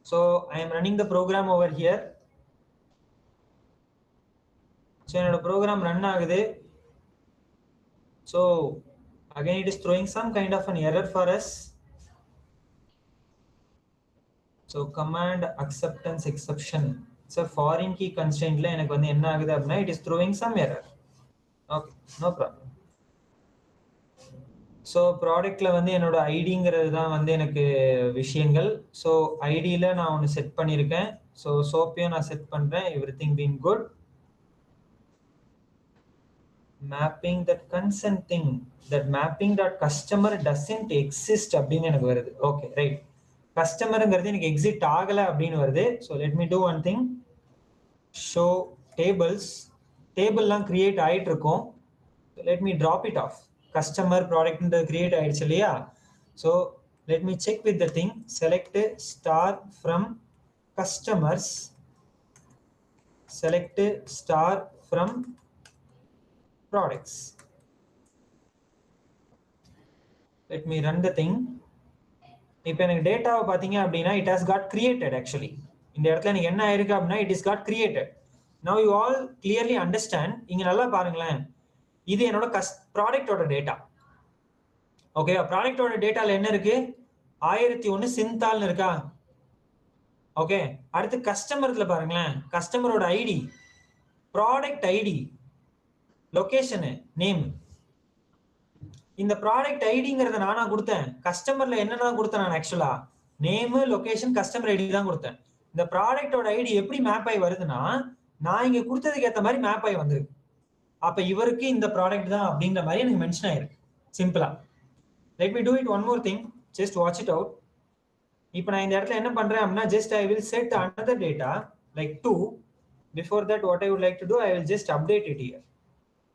So I am running the program over here. So என்னோட ப்ரோக்ராம் ரன் ஆகுது. So again it is throwing some kind of an error for us. So command acceptance exception. So foreign key constraint la எனக்கு வந்து என்ன ஆகுது அப்படின்னா it is throwing some error. Okay, no problem. So ப்ராடக்ட்ல வந்து என்னோட ஐடிங்கிறது தான் வந்து எனக்கு விஷயங்கள். ஸோ ஐடியில் நான் ஒன்று செட் பண்ணியிருக்கேன். ஸோ சோப்பையும் நான் செட் பண்ணுறேன். Everything been good. Mapping that consenting that mapping dot customer doesn't exist அப்படின்னு எனக்கு வருது. Okay, right. கஸ்டமருங்கிறது எனக்கு எக்ஸிட் ஆகலை அப்படின்னு வருது. So let me do one thing. Show tables. டேபிள்லாம் கிரியேட் ஆகிட்டு இருக்கும். Let me drop it off. Customer product create ஆயிடுச்சு இல்லையா? So let me check with the thing. Select star from customers. Select star from products. Let me run the thing. இப்போ எனக்கு டேட்டாவை பார்த்தீங்க அப்படின்னா it has got created. Actually இந்த இடத்துல எனக்கு என்ன ஆயிருக்கு அப்படின்னா it is got created. Now you all clearly understand. இங்க நல்லா பாருங்களேன், இது என்னோட ப்ராடக்டோட டேட்டா. ஓகேவா? ப்ராடக்டோட டேட்டால என்ன இருக்கு? 1001 சிந்தால்னு இருக்கா? ஓகே. அடுத்து கஸ்டமர்ல பாருங்களேன், கஸ்டமரோட ID, product ID, location, name. இந்த ப்ராடக்ட் ஐடிங்கிறத நானா கொடுத்தேன். கஸ்டமர்ல என்னென்ன கொடுத்தேன் நான்? ஆக்சுவலா நேம், லொகேஷன், கஸ்டமர் ஐடி தான் கொடுத்தேன். இந்த ப்ராடக்டோட ஐடி எப்படி மேப் ஆகி வருதுன்னா நான் இங்க கொடுத்ததுக்கு ஏற்ற மாதிரி மேப் ஆகி வந்திருக்கு. அப்ப இவருக்கு இந்த ப்ராடக்ட் தான் அப்படிங்கிற மாதிரி எனக்கு மென்ஷன் ஆயிருக்கு. சிம்பிளா. Let me do it one more thing. Just watch it out. இப்போ நான் இந்த இடத்துல என்ன பண்றேன் அப்படின்னா just I will set another data like 2. Before that what I would like to do, I will just update it here.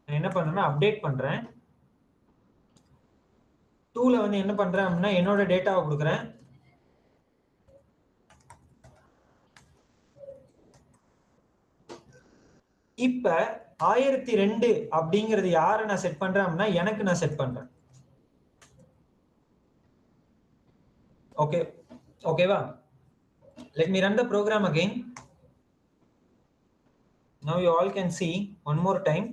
நான் என்ன பண்றேன்னா அப்டேட் பண்றேன். 2ல வந்து என்ன பண்றேன் அப்படின்னா என்னோட டேட்டாவை கொடுக்குறேன். இப்ப 1002 அப்படிங்கிறது யாரை நான் செட் பண்றேன் அப்படின்னா எனக்கு நான் செட் பண்றேன். ஓகே, ஓகேவா? Let me run the program again. Now you all can see one more time.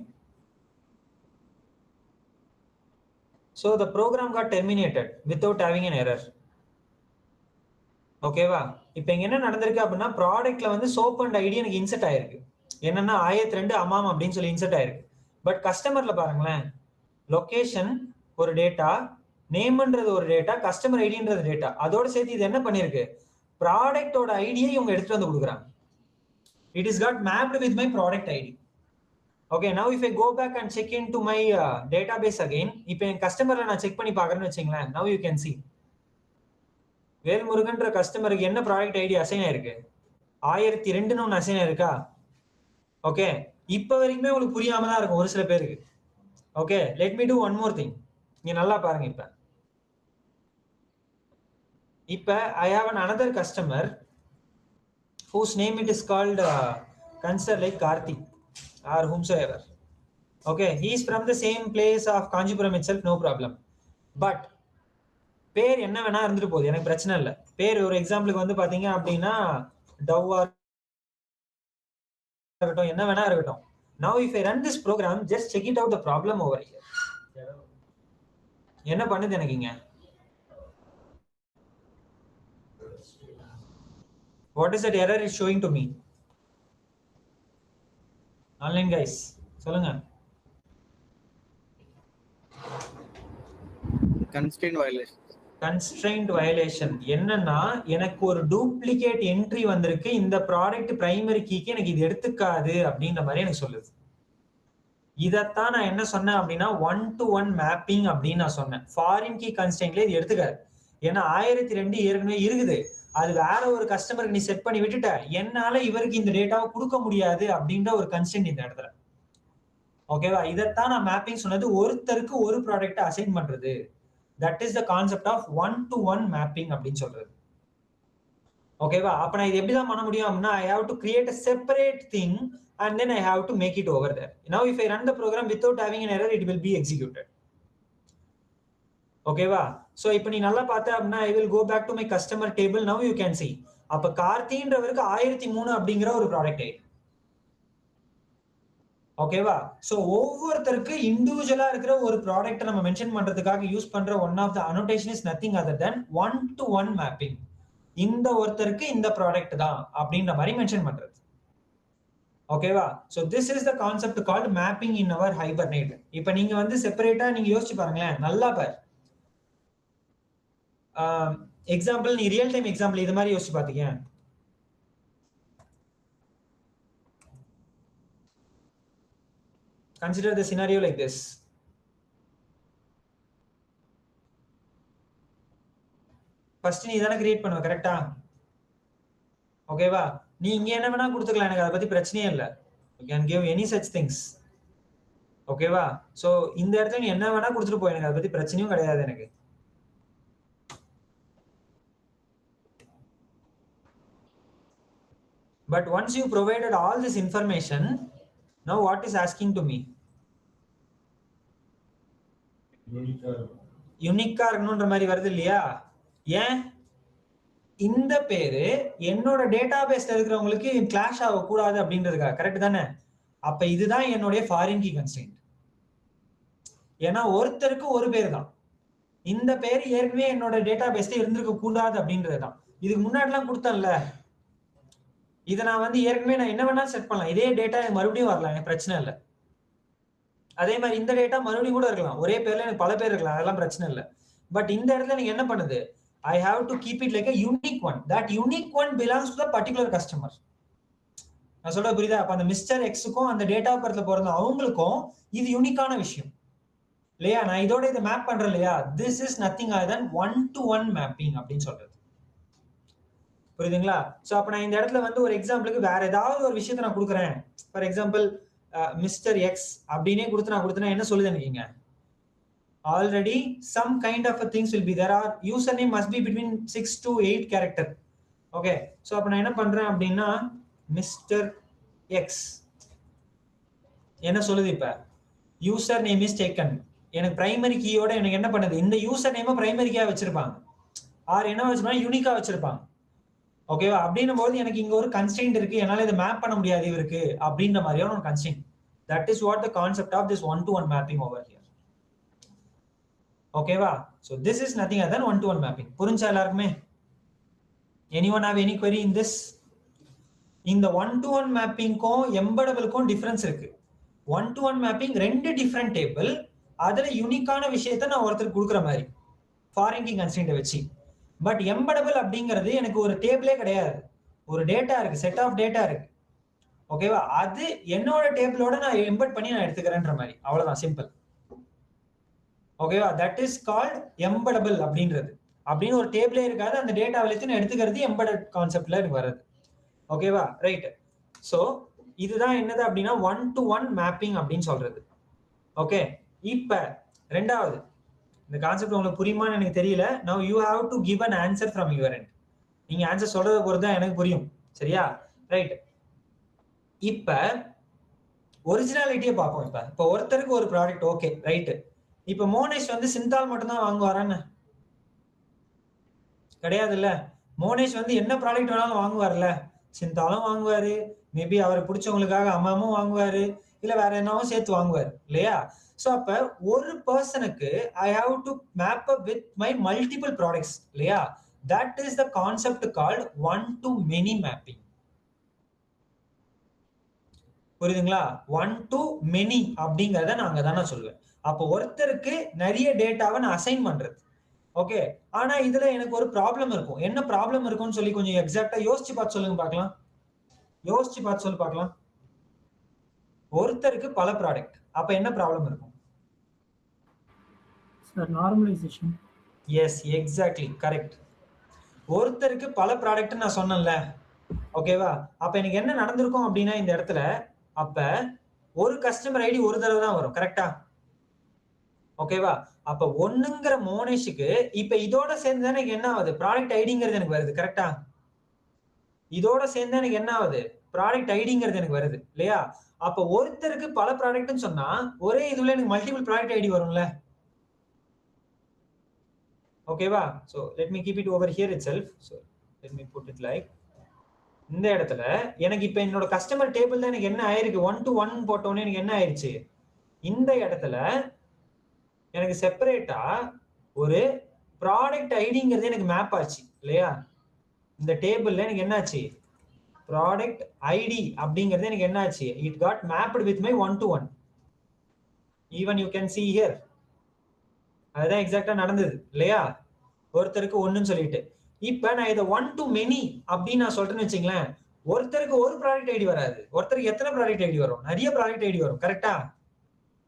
So the program got terminated without having an error. ஓகேவா? இப்போ இங்க என்ன நடந்திருக்கு அப்படின்னா ப்ராடக்ட்ல வந்து சோப் அண்ட் ஐடி எனக்கு இன்செர்ட் ஆயிருக்கு. என்னன்னா 1002 அமாம் அப்படின்னு சொல்லி இன்செர்ட் ஆயிருக்கு. பட் கஸ்டமர்ல பாருங்களேன், லொகேஷன் ஒரு டேட்டா, நேம்ன்றது ஒரு டேட்டா, கஸ்டமர் ஐடின்றது டேட்டா. அதோட சேர்த்து இது என்ன பண்ணிருக்கு, ப்ராடக்டோட ஐடியை இவங்க எடுத்துட்டு வந்து கொடுக்குறாங்க. It is got mapped with my product ID. Okay, now if I go back and check into my database again, இப்போ என் கஸ்டமர்ல நான் செக் பண்ணி பார்க்கறேன்னு வச்சுங்களேன், now you can see வேல்முருகன்ற கஸ்டமருக்கு என்ன ப்ராடக்ட் ஐடி அசைன் ஆயிருக்கு, 1002ன்னு ஒன்று அசைன் ஆயிருக்கா. ஓகே, இப்போ வரைக்குமே உங்களுக்கு புரியாம தான் இருக்கும் ஒரு சில பேருக்கு. Okay, let me do one more thing. நீங்க நல்லா பாருங்க. இப்போ I have another customer whose name it is called consider like Karthi or whomsoever. Okay, he is from the same place of Kanjipuram itself, no problem. But பேர் என்ன வேணா இருந்துட்டு போகுது, எனக்கு பிரச்சனை இல்லை. பேர் ஒரு எக்ஸாம்பிளுக்கு வந்து பாத்தீங்க அப்படின்னா டவ்வா இருக்கட்டும், என்ன வேணா இருக்கட்டும். Now if I run this program, just check it out the problem over here. என்ன பண்ணுது எனக்கு இங்க? What is that error is showing to me? Online guys, சொல்லுங்க. Constraint violation என்னன்னா, எனக்கு ஒரு டூப்ளிகேட் என்ட்ரி வந்திருக்கு, இந்த ப்ராடக்ட் பிரைமரி கீக்கு எனக்கு இது எடுத்துக்காது அப்படின்ற மாதிரி எனக்கு சொல்லுது. இதத்தான் நான் என்ன சொன்னேன் அப்படின்னா 1-to-1 மேப்பிங் அப்படின்னு நான் சொன்னேன். ஃபாரின் கீ கன்ஸ்ட்ரெயின்ட்ல இது எடுத்துக்காது. ஏன்னா 1002 ஏற்கனவே இருக்குது, அது வேற ஒரு கஸ்டமருக்கு நீ செட் பண்ணி விட்டுட்ட, என்னால இவருக்கு இந்த டேட்டாவை கொடுக்க முடியாது அப்படின்ற ஒரு கன்ஸ்ட்ரெயின்ட் இந்த இடத்துல. ஓகேவா, இதத்தான் நான் மேப்பிங் சொன்னது, ஒருத்தருக்கு ஒரு ப்ராடக்ட் அசைன் பண்றது. That is the concept of 1-to-1 mapping அப்படின்னு சொல்றது. ஓகேவா, அப்ப நான் இது எப்படி தான் பண்ண முடியும் அப்படின்னா, I have to create a separate thing and then I have to make it over there. Now if I run the program without having an error, it will be executed. ஓகேவா, சோ இப்போ நீ நல்லா பார்த்த அப்படின்னா I will go back to my customer table. Now you can see அப்ப கார்த்தின்றவருக்கு 1003 அப்படிங்கிற ஒரு ப்ராடக்ட் ஐடி. ஓகேவா, சோ ஒவ்வொருத்தருக்கு இண்டிவிஜுவலா இருக்கிற ஒரு ப்ராடக்ட் நம்ம மென்ஷன் பண்றதுக்காக யூஸ் பண்ற one of the annotation is nothing other than 1-to-1 mapping. இந்த ஒருத்தருக்கு இந்த ப்ராடக்ட் தான் அப்படின்ற மாதிரி மென்ஷன் பண்றது. ஓகேவா, so this is the concept called mapping in our hibernate. இப்போ நீங்க வந்து செப்பரேட்டா நீங்க யோசிச்சு பாருங்களேன், நல்லா பாரு. எக்ஸாம்பிள், நீ ரியல் டைம் எக்ஸாம்பிள் இது மாதிரி யோசிச்சு பாத்தீங்க. Consider the scenario like this. First நீ தானே கிரியேட் பண்ணுவ, கரெக்டா? ஓகேவா, நீ இங்க என்ன வேணா கொடுத்துக்கலாம், எனக்கு அதை பத்தி பிரச்சனையே இல்லை. You can give any such things. ஓகேவா, சோ இந்த இடத்துல நீ என்ன வேணா கொடுத்துட்டு போய், எனக்கு அதை பத்தி பிரச்சனையும் கிடையாது எனக்கு. But once you provided all this information, now what is asking to me? யூனிக்கா இருக்கணும்ன்ற மாதிரி வருது இல்லையா? ஏன் இந்த பேரு என்னோட டேட்டாபேஸ்ல இருக்கிறவங்களுக்கு கிளாஷ் ஆகக்கூடாது அப்படின்றதுக்காக, கரெக்ட் தானே? அப்ப இதுதான் என்னுடைய ஃபாரின் கீ கன்ஸ்ட்ரெயின்ட். ஏன்னா ஒருத்தருக்கு ஒரு பேர் தான், இந்த பேர் ஏற்கனவே என்னோட டேட்டாபேஸ்ல இருந்திருக்க கூடாது அப்படின்றதுதான். இதுக்கு முன்னாடிலாம் கொடுத்தேன்ல, இதை நான் வந்து ஏற்கனவே நான் என்ன வேணாலும் செட் பண்ணலாம், இதே டேட்டா மறுபடியும் வரலாம், எனக்கு பிரச்சனை இல்லை. அதே மாதிரி இந்த டேட்டா மறுபடியும் கூட இருக்கலாம், ஒரே பேர்ல எனக்கு பல பேர் இருக்கலாம், அதெல்லாம் பிரச்சனை இல்லை. பட் இந்த இடத்துல நீங்க என்ன பண்ணுது, I have to keep it like a unique one. That unique one belongs to the particular customer. நான் சொல்ல புரியுதா? அப்ப அந்த மிஸ்டர் எக்ஸுக்கும் அந்த டேட்டா பர்த்ல பிறந்த அவங்களுக்கும் இது யூனிக்கான விஷயம் இல்லையா? நான் இதோட இதை மேப் பண்றேன் இல்லையா? This is nothing other than 1-to-1 mapping அப்படின்னு சொல்றது. புரியுதுங்களா? சோ அப்ப நான் இந்த இடத்துல வந்து ஒரு எக்ஸாம்பிளுக்கு வேற ஏதாவது ஒரு விஷயத்தை நான் கொடுக்குறேன். ஃபார் எக்ஸாம்பிள் மிஸ்டர் எக்ஸ் அப்படின்னே கொடுத்தனா என்ன சொல்லுது எனக்கு? Already some kind of a things will be there. Our username must be between 6 to 8 character. Okay, so அப்ப நான் என்ன பண்றேன் அப்படின்னா மிஸ்டர் எக்ஸ் என்ன சொல்லுது, இப்ப யூசர் நேம் இஸ் டேக்கன். எனக்கு பிரைமரி கீயோட எனக்கு என்ன பண்ணுது, இந்த யூசர் நேம் பிரைமரி கீயா வச்சிருப்பாங்க, ஆர் என்ன வச்சிருப்பாங்க, யூனிக்கா வச்சிருப்பாங்க. ஓகேவா, அப்படின்னும் போது எனக்கு இங்க ஒரு கன்ஸ்ட்ரெயின்ட் இருக்கு, என்னால இதை மேப் பண்ண முடியாது இவருக்கு அப்படின்ற மாதிரியான ஒரு constraint. That is what the concept of this 1-to-1 mapping over here. ஓகேவா, so this is nothing other than 1-to-1 mapping. புரிஞ்சா எல்லாருக்குமே? Anyone have any query in this? இந்த 1-to-1 mappingக்கும் எம்படபிள்க்கும் டிஃபரன்ஸ் இருக்கு. 1-to-1 மேப்பிங் 2 டிஃப்ரெண்ட் டேபிள், அதுல யூனிக்கான விஷயத்த நான் ஒருத்தருக்கு கொடுக்குற மாதிரி ஃபாரின் கீ கன்ஸ்ட்ரெயின்ட் வச்சு. பட் எம்படபிள் அப்படிங்கிறது எனக்கு ஒரு டேபிளே கிடையாது, ஒரு டேட்டா இருக்கு, செட் ஆஃப் டேட்டா இருக்கு. ஓகேவா? அது என்னோட டேபிளோட நான் எம்பட் பண்ணி நான் எடுத்துக்கிறேன்ற மாதிரி, அவ்வளவுதான், சிம்பிள். ஓகேவா? தட் இஸ் கால்ட் எம்படபிள் அப்படின்றது. அப்படின்னு ஒரு டேபிளே இருக்காது, அந்த டேட்டா வச்சு நான் எடுத்துக்கிறது எம்படட் கான்செப்ட்ல எனக்கு வருது. ஓகேவா? ரைட். சோ இதுதான் என்னது அப்படின்னா 1-to-1 மேப்பிங் அப்படின்னு சொல்றது. ஓகே, இப்ப ரெண்டாவது இந்த கான்செப்ட் உங்களுக்கு புரியுமான்னு எனக்கு தெரியல. நவ you have to give an answer from your end. நீங்க ஆன்சர் சொல்றத பொறுத்து தான் எனக்கு புரியும். சரியா? ரைட். இப்ப ஒரிஜினாலிட்டியை பார்ப்போம். இப்ப ஒருத்தருக்கு ஒரு ப்ராடக்ட், ஓகே ரைட். இப்ப மோனேஷ் வந்து சிந்தால் மட்டும் தான் வாங்குவாரான்னு கிடையாது இல்ல. மோனேஷ் வந்து என்ன ப்ராடக்ட் வேணாலும் வாங்குவார்ல, சிந்தாலும் வாங்குவாரு, மேபி அவரை பிடிச்சவங்களுக்காக அம்மாவும் வாங்குவாரு, இல்ல வேற என்னவும் சேர்த்து வாங்குவாரு இல்லையா? சோ அப்ப ஒரு பர்சனுக்கு I have to map up with my multiple products இல்லையா? That is the concept called 1-to-many mapping. புரியுதுங்களா? 1-to-many அப்படிங்கறத நான் அங்கதான் சொல்லுவேன். அப்போ ஒருத்தருக்கு நிறைய டேட்டாவை நான் அசைன் பண்றது. ஓகே, ஆனா இதுல எனக்கு ஒரு ப்ராப்ளம் இருக்கும். என்ன ப்ராப்ளம் இருக்கும்னு சொல்லி கொஞ்சம் எக்ஸாக்டா யோசிச்சு பார்த்து சொல்லுங்க பார்க்கலாம். யோசிச்சு பார்த்து சொல்லு பார்க்கலாம். ஒருத்தருக்கு பல ப்ராடக்ட், அப்ப என்ன ப்ராப்ளம் இருக்கும்? Sir normalisation. Yes, exactly correct. ஒருத்தருக்கு பல ப்ராடக்ட் நான் சொன்னேன்ல, ஓகேவா? அப்ப எனக்கு என்ன நடந்திருக்கும் அப்படின்னா இந்த இடத்துல அப்ப ஒரு கஸ்டமர் ஐடி ஒரு தடவை தான் வரும், கரெக்டா? ஓகேவா? அப்ப ஒண்ணுங்கிற மோனேஷுக்கு இப்ப இதோட சேர்ந்து தான் எனக்கு என்ன ஆகுது, ப்ராடக்ட் ஐடிங்கிறது எனக்கு வருது, கரெக்டா? இதோட சேர்ந்து எனக்கு என்ன ஆகுது, ப்ராடக்ட் ஐடிங்கிறது எனக்கு வருது இல்லையா? அப்ப ஒருத்தருக்கு பல ப்ராடக்ட்னு சொன்னா ஒரே இதுல எனக்கு மல்டிபிள் ப்ராடக்ட் ஐடி வரும்ல. ஓகேவா? So let me keep it over here itself. So let me put it like இந்த இடத்துல எனக்கு இப்ப என்னோட கஸ்டமர் டேபிள் தான் எனக்கு என்ன ஆயிருக்கு, 1-to-1 போட்டோன்னே எனக்கு என்ன ஆயிருச்சு, இந்த இடத்துல எனக்கு செப்பரேட்டா ஒரு ப்ராடக்ட் ஐடிங்கிறது எனக்கு மேப் ஆச்சு இல்லையா? இந்த டேபிள்ல எனக்கு என்ன ஆச்சு, ப்ராடக்ட் ஐடி அப்படிங்கிறது எனக்கு என்ன ஆச்சு, it got mapped with my 1-to-1. Even you can see here. அதுதான் எக்ஸாக்டா நடந்தது இல்லையா? ஒருத்தருக்கு ஒண்ணுன்னு சொல்லிட்டு. இப்ப நான் இதை 1-to-many அப்படின்னு நான் சொல்றேன்னு வச்சுங்களேன், ஒருத்தருக்கு ஒரு ப்ராடக்ட் ஐடி வராது, ஒருத்தருக்கு எத்தனை ப்ராடக்ட் ஐடி வரும், நிறைய ப்ராடக்ட் ஐடி வரும், கரெக்டா?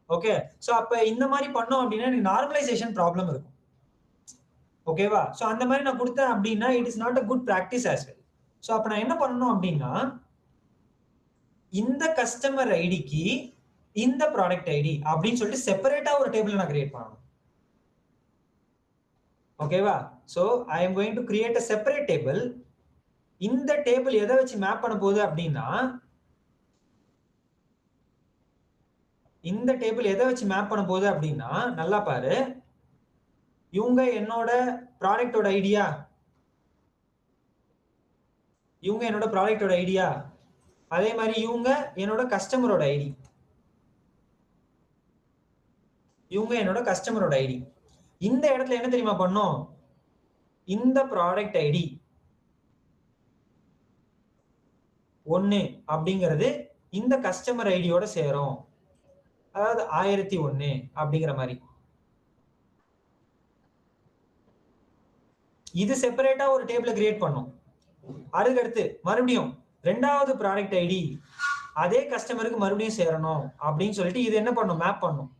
ஓகே, சோ அப்ப இந்த மாதிரி பண்ணோம் அப்படின்னா எனக்கு நார்மலைசேஷன் ப்ராப்ளம் இருக்கும். ஓகேவா? சோ அந்த மாதிரி நான் கொடுத்தேன் அப்படின்னா it is not a good practice as well. So அப்ப நான் என்ன பண்ணணும் அப்படின்னா இந்த கஸ்டமர் ஐடிக்கு இந்த ப்ராடக்ட் ஐடி அப்படின்னு சொல்லிட்டு செப்பரேட்டா ஒரு டேபிள் நான் கிரியேட் பண்ணணும். ஓகேவா? So I am going to create a separate table. இந்த டேபிள் எதை வச்சு மேப் பண்ண போகுது அப்படின்னா, இந்த டேபிள் எதை வச்சு மேப் பண்ண போகுது அப்படின்னா நல்லா பாரு, இவங்க என்னோட ப்ராடக்டோட ஐடியா, இவங்க என்னோட ப்ராடக்டோட ஐடியா, அதே மாதிரி இவங்க என்னோட கஸ்டமரோட ஐடி, இவங்க என்னோட கஸ்டமரோட ஐடி. இந்த இடத்துல என்ன தெரியுமா பண்ணோம், இந்த ப்ராடக்ட் ஐடி 1 அப்படிங்கிறது இந்த கஸ்டமர் ஐடியோட சேரும், அதாவது 1001 அப்படிங்கிற மாதிரி. இது செப்பரேட்டா ஒரு டேபிள கிரியேட் பண்ணும். அதுக்கடுத்து மறுபடியும் ரெண்டாவது ப்ராடக்ட் ஐடி அதே கஸ்டமருக்கு மறுபடியும் சேரணும் அப்படின்னு சொல்லிட்டு இது என்ன பண்ணும், மேப் பண்ணும்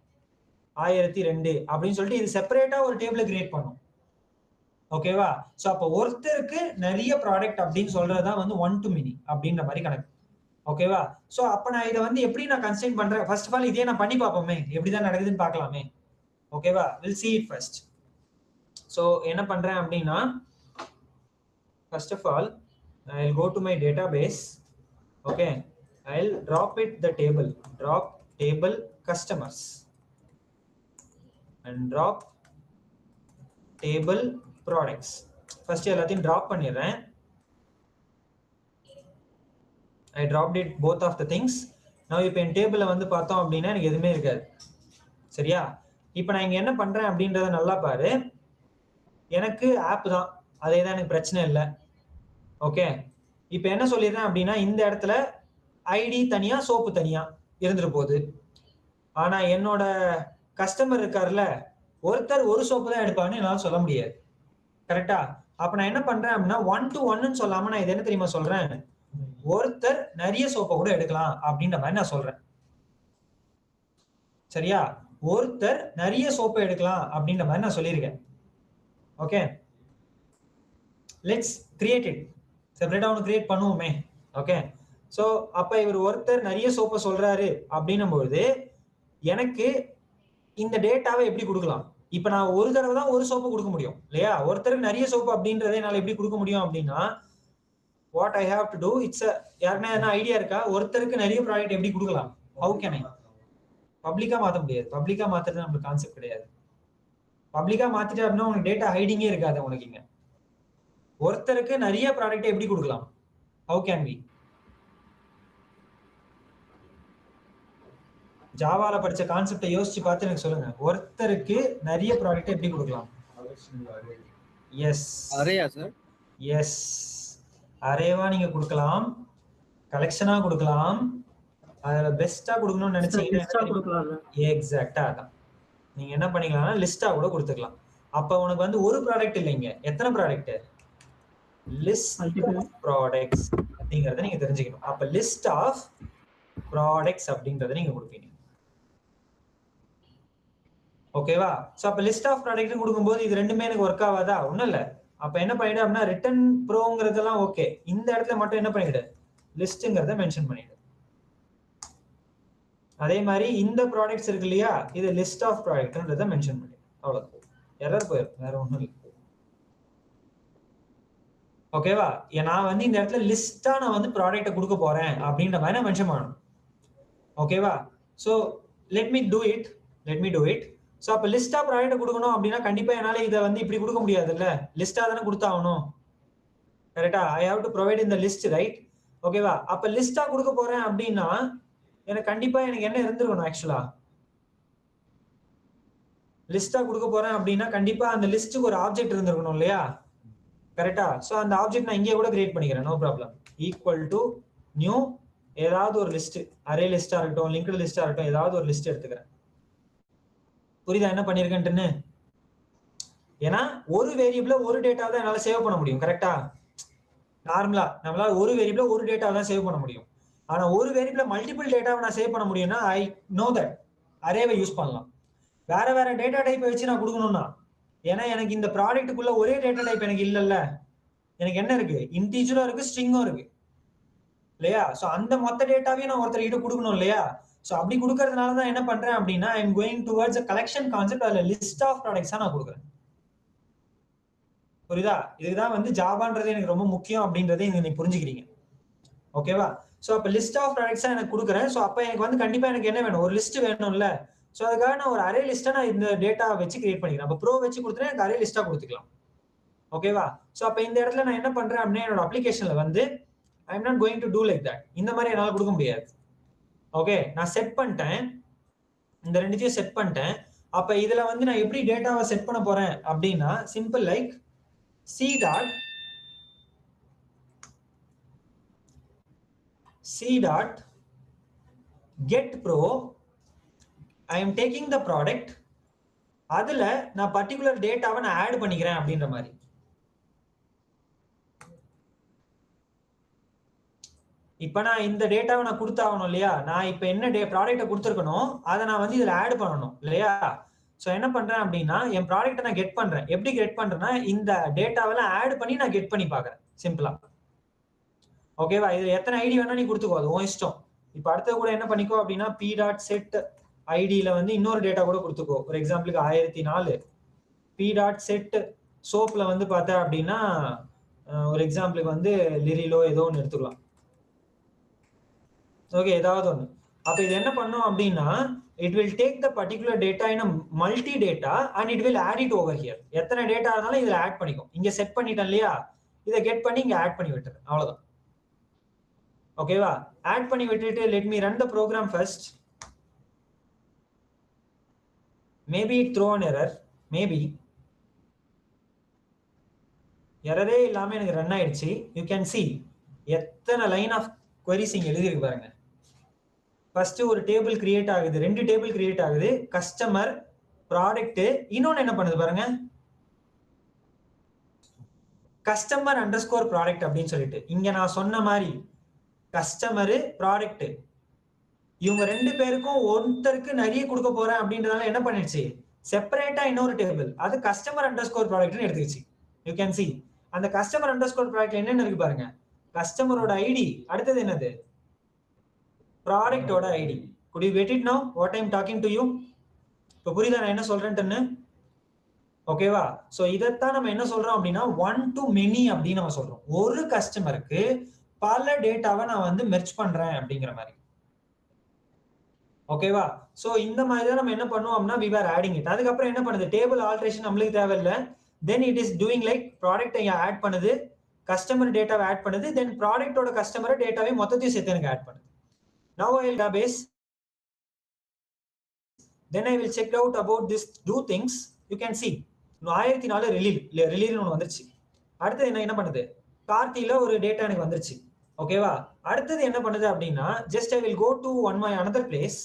1002 அப்படின்னு சொல்லிட்டு இது செப்பரேட்டா ஒரு டேபிள கிரியேட் பண்ணும். ஓகேவா? சோ அப்ப ஒருத்தருக்கு நிறைய ப்ராடக்ட் அப்படின்னு சொல்றதுதான் வந்து 1-to-many அப்படின்ற மாதிரி கணக்கு. ஓகேவா? சோ அப்ப நான் இதை வந்து எப்படி நான் கன்ஸ்ட்ரெயின் பண்றேன், ஃபர்ஸ்ட் ஆஃப் ஆல் இதே நான் பண்ணி பார்ப்போமே, எப்படிதான் நடக்குதுன்னு பார்க்கலாமே. ஓகேவா? Will see it first. So என்ன பண்றேன் அப்படின்னா first of all I'll go to my database. Okay, I'll drop it the table, drop table customers and drop table products. First எல்லாத்தையும் drop பண்ணிடுறேன். I dropped it both of the things. Now இப்போ என் டேபிள்ல வந்து பார்த்தோம் அப்படின்னா எனக்கு எதுவுமே இருக்காது. சரியா? இப்போ நான் இங்க என்ன பண்றேன் அப்படின்றத நல்லா பாரு. எனக்கு ஆப் தான், அதே தான், எனக்கு பிரச்சனை இல்லை. ஓகே, இப்போ என்ன சொல்லிடுறேன் அப்படின்னா இந்த இடத்துல ஐடி தனியா சோப்பு தனியா இருந்துட்டு போகுது. ஆனா என்னோட கஸ்டமர் இருக்காருல்ல, ஒருத்தர் ஒரு சோப்பு தான் எடுப்பான்னு என்னால சொல்ல முடியாது. கரெக்டா? அப்ப நான் என்ன பண்றேன் அப்படின்னா 1 to 1ன்னு சொல்லாம நான் இது என்ன தெரியுமா சொல்றேன், ஒருத்தர் நிறைய சோப்பை கூட எடுக்கலாம் அப்படின்ற மாதிரி நான் சொல்றேன். சரியா? ஒருத்தர் நிறைய சோப்பை எடுக்கலாம் அப்படின்ற மாதிரி நான் சொல்லியிருக்கேன். Okay, let's create it. செப்பரேட்டா ஒன்று கிரியேட் பண்ணுவோமே. ஓகே, ஸோ அப்ப இவர் ஒருத்தர் நிறைய சோப்பை சொல்றாரு அப்படின்னும் பொழுது எனக்கு இந்த டேட்டாவை எப்படி கொடுக்கலாம்? இப்ப நான் ஒரு தடவை தான் ஒரு சோப்பு கொடுக்க முடியும் இல்லையா? ஒருத்தருக்கு நிறைய சோப்பு அப்படின்றதை என்னால எப்படி கொடுக்க முடியும் அப்படின்னா, what I have to do, it's யாருன்னா என்ன ஐடியா இருக்கா? ஒருத்தருக்கு நிறைய ப்ராடக்ட் எப்படி கொடுக்கலாம்? How can I? பப்ளிக்கா மாத்த முடியாது. பப்ளிக்கா மாத்துறது நமக்கு கான்செப்ட் கிடையாது. பப்ளிக்கா மாத்திட்டு அப்படின்னா உனக்கு டேட்டா ஹைடிங்கே இருக்காது உனக்கு. இங்க ஒருத்தருக்கு நிறைய ப்ராடக்ட் எப்படி கொடுக்கலாம்? How can we? ஜாவால படிச்ச கான்செப்டை யோசிச்சு பார்த்து எனக்கு சொல்லுங்க. ஒருத்தருக்கு நிறைய ப்ராடக்ட் எப்படி கொடுக்கலாம்? எஸ், அரேயா சார்? எஸ், அரேவா நீங்க கொடுக்கலாம், கலெக்ஷனா கொடுக்கலாம். அதுல பெஸ்டா கொடுக்கணும்னு நினைச்சீங்கன்னா எக்ஸாக்டா அதான். நீங்க என்ன பண்ணிக்கலாம்னா லிஸ்டா கூட கொடுத்துக்கலாம். அப்ப உனக்கு வந்து ஒரு ப்ராடக்ட் இல்லைங்க, எத்தனை ப்ராடக்ட்? லிஸ்ட் ஆஃப் ப்ராடக்ட்ஸ் அப்படிங்கறத நீங்க தெரிஞ்சுக்கணும். அப்ப லிஸ்ட் ஆஃப் ப்ராடக்ட்ஸ் அப்படிங்கறத நீங்க கொடுப்பீங்க. ஓகேவா? சோ அப்ப லிஸ்ட் ஆஃப் ப்ராடக்ட் கொடுக்கும்போது இது ரெண்டுமே எனக்கு ஒர்க் ஆகாதா? ஒண்ணும் இல்ல. அப்ப என்ன பண்ணிடு அப்படின்னா ரிட்டன் ப்ரோங்கிறதெல்லாம் ஓகே, இந்த இடத்துல மட்டும் என்ன பண்ணிடு, லிஸ்ட்ங்கிறத மென்ஷன் பண்ணிடு. அதே மாதிரி இந்த ப்ராடக்ட்ஸ் இருக்கு இல்லையா, இது லிஸ்ட் ஆஃப் ப்ராடக்ட்ன்றத மென்ஷன் பண்ணிடு. அவ்வளவுதான், எரர் போயிடும், வேற ஒண்ணும் இல்லை. ஓகேவா? நான் வந்து இந்த இடத்துல லிஸ்டா நான் வந்து ப்ராடக்ட்டை கொடுக்க போறேன் அப்படின்ற மாதிரி நான் மென்ஷன் பண்ணணும். ஓகேவா? So let me do it. So அப்ப லிஸ்டா ப்ராடக்ட் கொடுக்கணும் அப்படின்னா கண்டிப்பா என்னால இதை வந்து இப்படி கொடுக்க முடியாதுல்ல, லிஸ்டா தானே கொடுத்தாகணும். கரெக்டா? ஐ ஹாவ் டு ப்ரொவைட் இந்த லிஸ்ட், ரைட்? ஓகேவா? அப்ப லிஸ்டா கொடுக்க போறேன் அப்படின்னா எனக்கு கண்டிப்பா எனக்கு என்ன இருந்திருக்கணும்? ஆக்சுவலா லிஸ்டா கொடுக்க போறேன் அப்படின்னா கண்டிப்பா அந்த லிஸ்ட்டுக்கு ஒரு ஆப்ஜெக்ட் இருந்திருக்கணும் இல்லையா? கரெக்டா? சோ அந்த ஆப்ஜெக்ட் நான் இங்கே கூட கிரியேட் பண்ணிக்கிறேன், no problem. Equal to new ஏதாவது ஒரு லிஸ்ட், அரே லிஸ்டா இருக்கட்டும், லிங்க்டு லிஸ்டா இருக்கட்டும், ஏதாவது ஒரு லிஸ்ட் எடுத்துக்கிறேன். புரியுதா என்ன பண்ணிருக்கேன்னு? ஏன்னா ஒரு வேரியபிள்ல ஒரு டேட்டா தான் என்னால சேவ் பண்ண முடியும். கரெக்டா? நார்மலா நம்மளால ஒரு வேரியபிள்ல ஒரு டேட்டா தான் சேவ் பண்ண முடியும். ஆனா ஒரு வேரியபிள்ல மல்டிபிள் டேட்டாவை நான் சேவ் பண்ண முடியும்னா ஐ நோ தட் அரேவை யூஸ் பண்ணலாம். வேற வேற டேட்டா டைப்பை வச்சு நான் கொடுக்கணும்னா, ஏன்னா எனக்கு இந்த ப்ராடக்ட்டுக்குள்ள ஒரே டேட்டா டைப் எனக்கு இல்லைல்ல. எனக்கு என்ன இருக்கு? இன்டீஜரும் இருக்கு, ஸ்ட்ரிங்கும் இருக்கு இல்லையா? சோ அந்த மொத்த டேட்டாவையும் நான் ஒருத்தர்கிட்ட கொடுக்கணும் இல்லையா? சோ அப்படி கொடுக்கறதுனால தான் என்ன பண்றேன் அப்படின்னா I am going towards a collection concept. அதுல லிஸ்ட் ஆஃப் ப்ராடக்ட்ஸா நான் கொடுக்குறேன். புரியுதா? இதுதான் வந்து ஜாவான்றது எனக்கு ரொம்ப முக்கியம் அப்படின்றதை நீங்க புரிஞ்சுக்கிறீங்க. ஓகேவா? சோ அப்ப லிஸ்ட் ஆஃப் ப்ராடக்ட்ஸா எனக்கு கொடுக்குறேன். சோ அப்ப எனக்கு வந்து கண்டிப்பா எனக்கு என்ன வேணும்? ஒரு லிஸ்ட் வேணும்ல. சோ அதுக்காக நான் ஒரு அரே லிஸ்ட்டை நான் இந்த டேட்டா வச்சு கிரியேட் பண்ணிக்கிறேன். அப்ப ப்ரோ வச்சு கொடுத்துட்டேன், எனக்கு அரே லிஸ்டா கொடுத்துக்கலாம். ஓகேவா? சோ அப்ப இந்த இடத்துல நான் என்ன பண்றேன் அப்படின்னா என்னோட அப்ளிகேஷன்ல வந்து I am not going to do like that. இந்த மாதிரி என்னால கொடுக்க முடியாது. ஓகே, நான் செட் பண்ணிட்டேன், இந்த ரெண்டுத்தையும் செட் பண்ணிட்டேன். அப்ப இதுல வந்து நான் எப்படி டேட்டாவை செட் பண்ண போறேன் அப்படின்னா simple like c dot get pro. I am taking the product. அதுல நான் பர்டிகுலர் டேட்டாவை நான் ஆட் பண்ணிக்கிறேன் அப்படின்ற மாதிரி. இப்ப நான் இந்த டேட்டாவை நான் கொடுத்தாகணும் இல்லையா? நான் இப்ப என்ன ப்ராடக்ட்டை கொடுத்துருக்கணும் அதை நான் வந்து இதுல ஆட் பண்ணணும் இல்லையா? சோ என்ன பண்றேன் அப்படின்னா என் ப்ராடக்ட்டை நான் கெட் பண்றேன். எப்படி கெட் பண்றேன்னா இந்த டேட்டாவெல்லாம் ஆட் பண்ணி நான் கெட் பண்ணி பாக்குறேன் சிம்பிளா. ஓகேவா? இது எத்தனை ஐடி வேணா நீ கொடுத்துக்கோ, அது உன் இஷ்டம். இப்ப அடுத்தது கூட என்ன பண்ணிக்கோ அப்படின்னா p டாட் செட் ஐடியில வந்து இன்னொரு டேட்டா கூட கொடுத்துக்கோ. ஒரு எக்ஸாம்பிளுக்கு 1004 p டாட் செட் சோப்ல வந்து பார்த்தா அப்படின்னா ஒரு எக்ஸாம்பிளுக்கு வந்து லிரிலோ ஏதோ ஒன்று எடுத்துக்கலாம். ஓகே, ஏதாவது ஒன்று. அப்ப இது என்ன பண்ணும் அப்படின்னா it will take the particular data in multi data and it will add it over here. எத்தனை டேட்டா இருந்தாலும் இதுல ஆட் பண்ணிக்கும். இங்க செட் பண்ணிட்டேன் இல்லையா? இதை கெட் பண்ணி இங்க ஆட் பண்ணி விட்டுறேன், அவ்வளவுதான். ஓகேவா? ஆட் பண்ணி விட்டுட்டு let me run the program first. Maybe it throw an error, maybe எரரே இல்லாம எனக்கு ரன் ஆயிடுச்சு. யூ கேன் சி எத்தனை லைன் ஆஃப் queries இங்க எழுதி இருக்கு பாருங்க. ஃபர்ஸ்ட் ஒரு டேபிள் கிரியேட் ஆகுது, 2 டேபிள் கிரியேட் ஆகுது, கஸ்டமர், ப்ராடக்ட், இன்னொன்னு என்ன பண்ணுது பாருங்க, கஸ்டமர் அண்டர்ஸ்கோர் ப்ராடக்ட் அப்படின்னு சொல்லிட்டு. இங்க நான் சொன்ன மாதிரி கஸ்டமர், ப்ராடக்ட் இவங்க 2 பேருக்கும் ஒருத்தருக்கு நிறைய கொடுக்க போறேன் அப்படின்றதால என்ன பண்ணிடுச்சு, செப்பரேட்டா இன்னொரு டேபிள், அது கஸ்டமர் அண்டர்ஸ்கோர் ப்ராடக்ட்னு எடுத்துக்கிச்சு. யூ கேன் see அந்த கஸ்டமர் அண்டர்ஸ்கோர் ப்ராடக்ட்ல என்னென்ன இருக்கு பாருங்க, கஸ்டமரோட ஐடி, அடுத்தது என்னது, ப்ராடக்ட்டோட ID. could you get it now what I am talking to you? இப்போ புரியுதா நான் என்ன சொல்றேன்னு? ஓகேவா? சோ இதத்தான் நம்ம என்ன சொல்றோம் அப்படின்னா ஒன் டு மெனி அப்படின்னு நம்ம சொல்றோம். ஒரு கஸ்டமருக்கு பல டேட்டாவை நான் வந்து மெர்ஜ் பண்றேன் அப்படிங்கிற மாதிரி. ஓகேவா? சோ இந்த மாதிரி தான் நம்ம என்ன பண்ணுவோம் அப்படின்னா we were adding it. அதுக்கப்புறம் என்ன பண்ணுது, டேபிள் ஆல்டரேஷன் நம்மளுக்கு தேவையில்லை, then it is doing like product இங்க ஆட் பண்ணுது, கஸ்டமர் டேட்டாவை ஆட் பண்ணுது, தென் ப்ராடக்ட்டோட கஸ்டமர் டேட்டாவை மொத்தத்தையும் சேர்த்து எனக்கு ஆட் பண்ணுது. Now I will database, then I will check out about this two things. You can see 1004 ரிலீல் ஒன்று வந்துருச்சு. அடுத்தது என்ன பண்ணுது, கார்த்தில ஒரு டேட்டா எனக்கு வந்துருச்சு. ஓகேவா? அடுத்தது என்ன பண்ணுது அப்படின்னா just I will go to another place,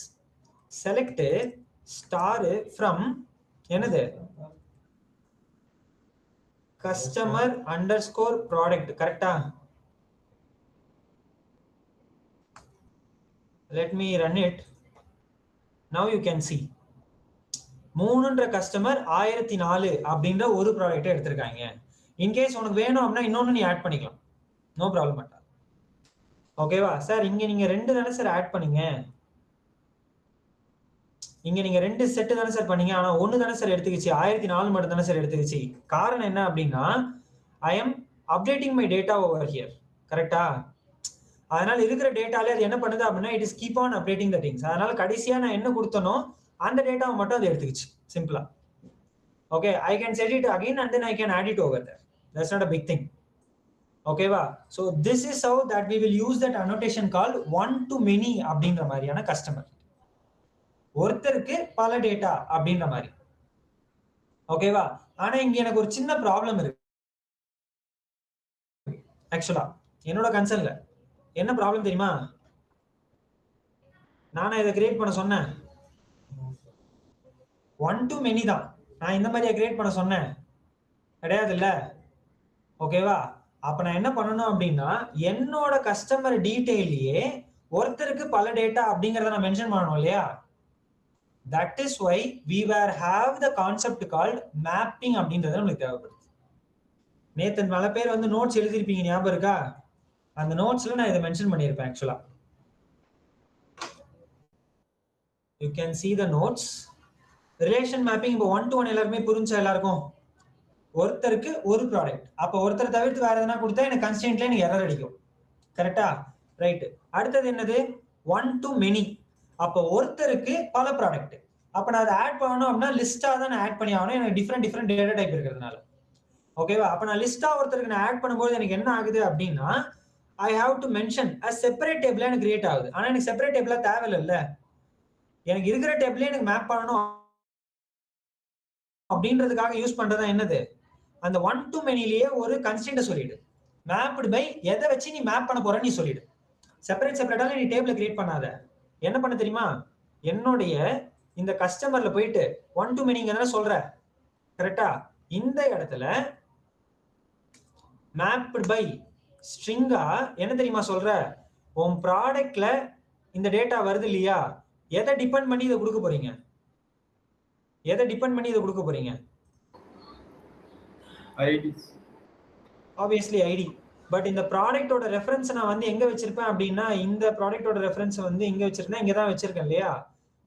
select star from என்னது, கஸ்டமர் அண்டர்ஸ்கோர் ப்ராடக்ட். கரெக்டா? let me run it. now you can see 3ன்ற கஸ்டமர் 1004 அப்படின்ற ஒரு ப்ராடக்ட் எடுத்திருக்காங்க. இன்கேஸ் உனக்கு வேணும் அப்படின்னா இன்னொன்னு நீ ஆட் பண்ணிக்கலாம், நோ ப்ராப்ளம் அட் ஆல். ஓகேவா சார்? இங்க நீங்க 2 தானே சார் ஆட் பண்ணீங்க, இங்க நீங்க 2 செட் தானே சார் பண்ணீங்க, ஆனா 1 தானே சார் எடுத்துக்கிச்சு, 1004 மட்டும் தானே சார் எடுத்துக்கிச்சு. காரணம் என்ன அப்படின்னா I M updating my data over here. கரெக்டா? அதனால இருக்கிற டேட்டாலே அது என்ன பண்ணுது அப்படின்னா it is keep on updating the things. அதனால கடைசியா நான் என்ன கொடுத்தனோ அந்த டேட்டாவை மட்டும் அது எடுத்துக்கிச்சு, சிம்பிளா. Okay, I can set it again and then I can add it over there. That's not a big thing. ஓகேவா? So this is how that we will use that annotation called one to many அப்படின்ற மாதிரியான கஸ்டமர், ஒருத்தருக்கு பல டேட்டா அப்படின்ற மாதிரி. ஓகேவா? ஆனா இங்க எனக்கு ஒரு சின்ன ப்ராப்ளம் இருக்கு ஆக்சுவலா என்னோட கன்சர்ன்ல. என்ன ப்ராப்ளம் தெரியுமா, நானா இதை கிரியேட் பண்ண சொன்னேன், ஒன் டு மெனி தான், நான் இந்த மாதிரியா கிரியேட் பண்ண சொன்னேன் கிடையாது இல்ல. ஓகேவா? அப்ப நான் என்ன பண்ணணும் அப்படின்னா என்னோட கஸ்டமர் டீடைல்லையே ஒருத்தருக்கு பல டேட்டா அப்படிங்கறத நான் மென்ஷன் பண்ணணும் இல்லையா. that is why we were have the concept called mapping அப்படின்றது நமக்கு தேவைப்படுது. நேத்து பல பேர் வந்து நோட்ஸ் எழுதிருப்பீங்க, ஞாபகம் இருக்கா? அந்த நோட்ஸ்ல நான் இதை மென்ஷன் பண்ணியிருப்பேன் ஆக்சுவலா. you can see the notes. Relation mapping இப்போ 1 to 1 எல்லாருமே புரிஞ்சா எல்லாருக்கும்? ஒருத்தருக்கு ஒரு ப்ராடக்ட், அப்ப ஒருத்தர் தவிர்த்து வேற எதனா கொடுத்தா எனக்கு கன்ஸ்டன்ட்ல எனக்கு எரர் அடிக்கும். கரெக்டா? ரைட். அடுத்தது என்னது, ஒன் டு மெனி, அப்ப ஒருத்தருக்கு பல ப்ராடக்ட். அப்ப நான் அதை ஆட் பண்ணணும் அப்படின்னா லிஸ்டா தான் நான் ஆட் பண்ணி ஆகணும், எனக்கு டிஃப்ரெண்ட் டேட்டா டைப் இருக்கிறதுனால. ஓகேவா? அப்ப நான் லிஸ்டா ஒருத்தருக்கு நான் ஆட் பண்ணும்போது எனக்கு என்ன ஆகுது அப்படின்னா I have to mention a separate டேபிளா எனக்கு கிரியேட் ஆகுது. ஆனா எனக்கு செப்பரேட் டேபிளா தேவையில்ல, எனக்கு இருக்கிற டேபிளே எனக்கு மேப் பண்ணணும் அப்படின்றதுக்காக யூஸ் பண்றதா என்னது, அந்த ஒன் டு மெனிலேயே ஒரு கன்ஸ்டன்ட் சொல்லிடு, மேப்டு பை எதை வச்சு நீ மேப் பண்ண போறன்னு நீ சொல்லிடு. செப்பரேட்டா நீ டேபிள் கிரியேட் பண்ணாத. என்ன பண்ண தெரியுமா, என்னுடைய இந்த கஸ்டமர்ல போயிட்டு ஒன் டு மெனிங்க சொல்ற. கரெக்டா? இந்த இடத்துல மேப்டு பை ஸ்ட்ரிங்கா என்ன தெரியுமா சொல்ற, உன் ப்ராடக்ட்ல இந்த டேட்டா வருது இல்லையா, எதை டிபெண்ட் பண்ணி இதை கொடுக்க போறீங்க, எதை டிபெண்ட் பண்ணி இதை கொடுக்க போறீங்க? ID, obviously ID. பட் இந்த ப்ராடக்ட்டோட ரெஃபரன்ஸ் நான் வந்து எங்க வச்சிருப்பேன் அப்படின்னா இந்த ப்ராடக்ட்டோட ரெஃபரன்ஸ் வந்து எங்க வச்சிருக்கேன், இங்க தான் வச்சிருக்கேன் இல்லையா.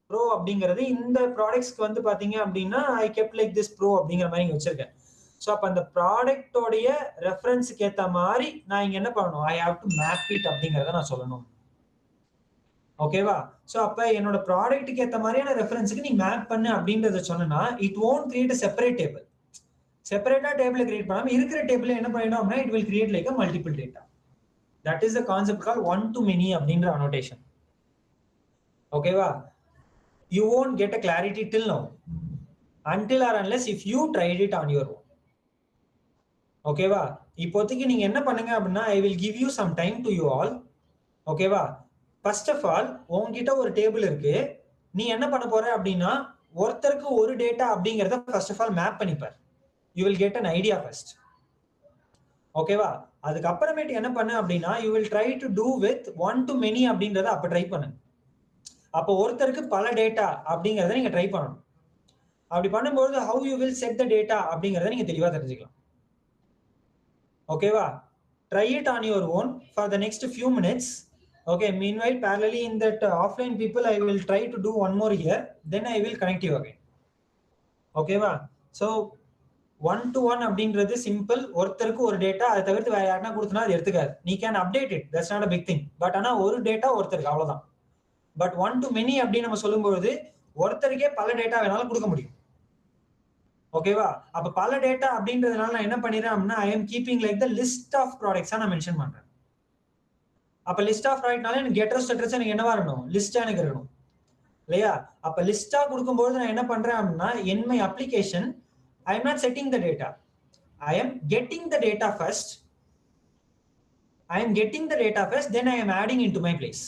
ப்ரோ அப்படிங்கிறது இந்த ப்ராடக்ட்ஸ்க்கு வந்து பாத்தீங்க அப்படின்னா ஐ கெப்ட் லைக் திஸ் ப்ரோ அப்படிங்கிற மாதிரி இங்க வச்சிருக்கேன். ஸோ அப்ப அந்த ப்ராடக்டோடைய ரெஃபரன்ஸுக்கு ஏற்ற மாதிரி நான் இங்க என்ன பண்ணணும், ஐ ஹாவ் டு மேப் இட் அப்படிங்கிறத நான் சொல்லணும். ஓகேவா? ஸோ அப்ப என்னோட ப்ராடக்ட்டுக்கு ஏற்ற மாதிரியான ரெஃபரன்ஸுக்கு நீ மேப் பண்ணு அப்படின்றத சொன்னா it won't create separate table. செப்பரேட்டா டேபிள் கிரியேட் பண்ணாம இருக்கிற டேபிள் என்ன பண்ணிடும் அப்படின்னா it will create like a multiple data. That is the concept called one to many அப்படின்ற annotation. ஓகேவா? You won't get a clarity till now until or unless if you tried it on your own. ஓகேவா? இப்போதைக்கு நீங்க என்ன பண்ணுங்க அப்படின்னா I will give you some time to you all. ஓகேவா? ஃபர்ஸ்ட் ஆஃப் ஆல் உன்கிட்ட ஒரு டேபிள் இருக்கு, நீ என்ன பண்ண போற அப்படின்னா ஒருத்தருக்கு ஒரு டேட்டா அப்படிங்கறத ஃபர்ஸ்ட் ஆஃப் ஆல் மேப் பண்ணிப்பார். You will get an idea first. ஓகேவா? அதுக்கப்புறமேட்டு என்ன பண்ணு அப்படின்னா you will try to do with one to many அப்படின்றத அப்ப ட்ரை பண்ணு. அப்போ ஒருத்தருக்கு பல டேட்டா அப்படிங்கறத நீங்க ட்ரை பண்ணணும். அப்படி பண்ணும்போது how you will set the data அப்படிங்கறத நீங்க தெளிவா தெரிஞ்சுக்கலாம். ஓகேவா? Try it on your own for the next few minutes. Okay, meanwhile parallelly in that offline people I will try to do one more here, then I will connect you again. ஓகேவா? So 1 to 1 அப்படின்றது சிம்பிள். ஒருத்தருக்கு ஒரு டேட்டா, அதை தவிர்த்து வேற யாருன்னா கொடுத்தனா அது எடுத்துக்காது. நீ can update it, that's not a big thing. But ஆனா ஒரு டேட்டா ஒருத்தருக்கு அவ்வளவுதான். பட் 1 to many அப்படின்னு நம்ம சொல்லும்போது ஒருத்தருக்கே பல டேட்டா வேணாலும் கொடுக்க முடியும். ஓகேவா? அப்ப பல டேட்டா அப்படின்றதுனால நான் என்ன பண்ணிடுறேன் அப்படின்னா I am keeping like the list of ப்ராடக்ட்ஸா நான் மென்ஷன் பண்றேன். அப்ப லிஸ்ட் ஆஃப் ப்ராடக்ட்னால எனக்கு கெட்டர் ஸ்டேட்டஸ் எனக்கு என்னவா இருக்கணும்? லிஸ்டா எனக்கு இருக்கணும் இல்லையா? அப்ப லிஸ்டா கொடுக்கும்போது நான் என்ன பண்றேன் அப்படின்னா in my application I am not setting the data, I am getting the data first. I am getting the data first, then I am adding into my place.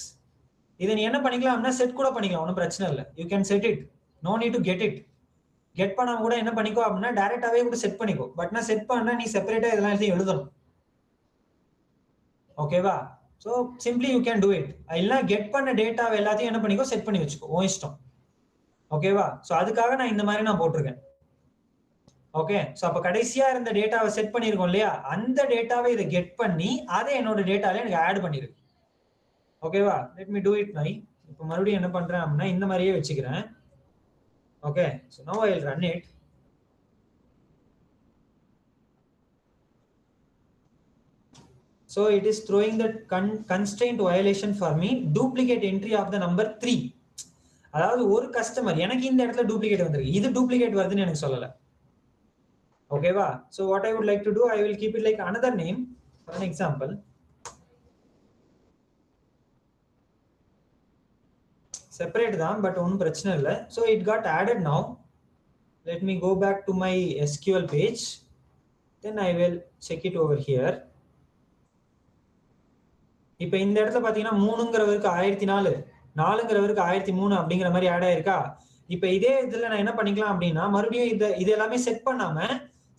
இதை நீ என்ன பண்ணிக்கலாம் அப்படின்னா செட் கூட பண்ணிக்கலாம், ஒன்றும் பிரச்சனை இல்லை. You can set it, no need to get it. Get பண்ணாம கூட என்ன பண்ணிக்கோ அப்படின்னா டைரக்டாவே கூட செட் பண்ணிக்கோ. பட் நான் செட் பண்ணா நீ செப்பரேட்டா இதெல்லாம் எல்லாத்தையும் எழுதணும். ஓகேவா? So simply you can do it. இல்லைன்னா கெட் பண்ண டேட்டாவை எல்லாத்தையும் என்ன பண்ணிக்கோ செட் பண்ணி வச்சுக்கோ, உன் இஷ்டம். ஓகேவா? ஸோ அதுக்காக நான் இந்த மாதிரி நான் போட்டிருக்கேன். ஓகே, ஸோ அப்போ கடைசியா இருந்த டேட்டாவை செட் பண்ணியிருக்கோம் இல்லையா, அந்த டேட்டாவை இதை கெட் பண்ணி அதை என்னோட டேட்டால எனக்கு ஆட் பண்ணிருக்கு. ஓகேவா? லெட் மீ டூ இட் நை. இப்போ மறுபடியும் என்ன பண்றேன் அப்படின்னா இந்த மாதிரியே வச்சுக்கிறேன். Okay, so now I will run it. So it is throwing the constraint violation for me, duplicate entry of the number 3. அதாவது ஒரு கஸ்டமர் எனக்கு இந்த இடத்துல டூப்ளிகேட் வந்திருக்கு, இது டூப்ளிகேட் வருதுன்னு எனக்கு சொல்லல. ஓகேவா? So what I would like to do, I will keep it like another name for an example. Separate தான், but ஒன்றும் பிரச்சனை இல்லை. So it got added now. Let me go back to my SQL page. Then I will check it over here. இப்போ இந்த இடத்துல பாத்தீங்கன்னா 3ங்கிறவருக்கு 1004, 4ங்கிறவருக்கு 1003 அப்படிங்கிற மாதிரி ஆட் ஆயிருக்கா. இப்போ இதே இதுல நான் என்ன பண்ணிக்கலாம் அப்படின்னா மறுபடியும் இது எல்லாமே செட் பண்ணாம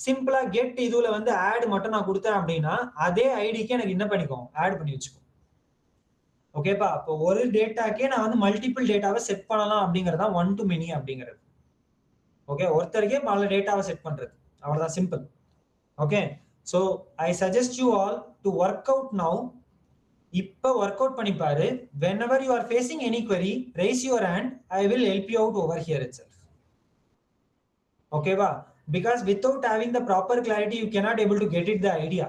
சிம்பிளா கெட் இதுல வந்து ஆட் மட்டும் நான் கொடுத்தேன் அப்படின்னா அதே ஐடிக்கு எனக்கு என்ன பண்ணிக்கும், ஆட் பண்ணி வச்சுக்கும். ஓகேப்பா? அப்போ ஒரு டேட்டாக்கே நான் வந்து மல்டிபிள் டேட்டாவை செட் பண்ணலாம் அப்படிங்கறதா ஒன் டு மெனி அப்படிங்கிறது. ஓகே, ஒருத்தருக்கே பல டேட்டாவை செட் பண்றது, அவ்வளவுதான், simple. Okay, so I suggest you all to work out now. இப்ப ஒர்க் அவுட் பண்ணி பாரு. whenever you are facing any query, raise your hand, I will help you out over here itself. Okay ba? Because without having the proper clarity you cannot able to get it the idea.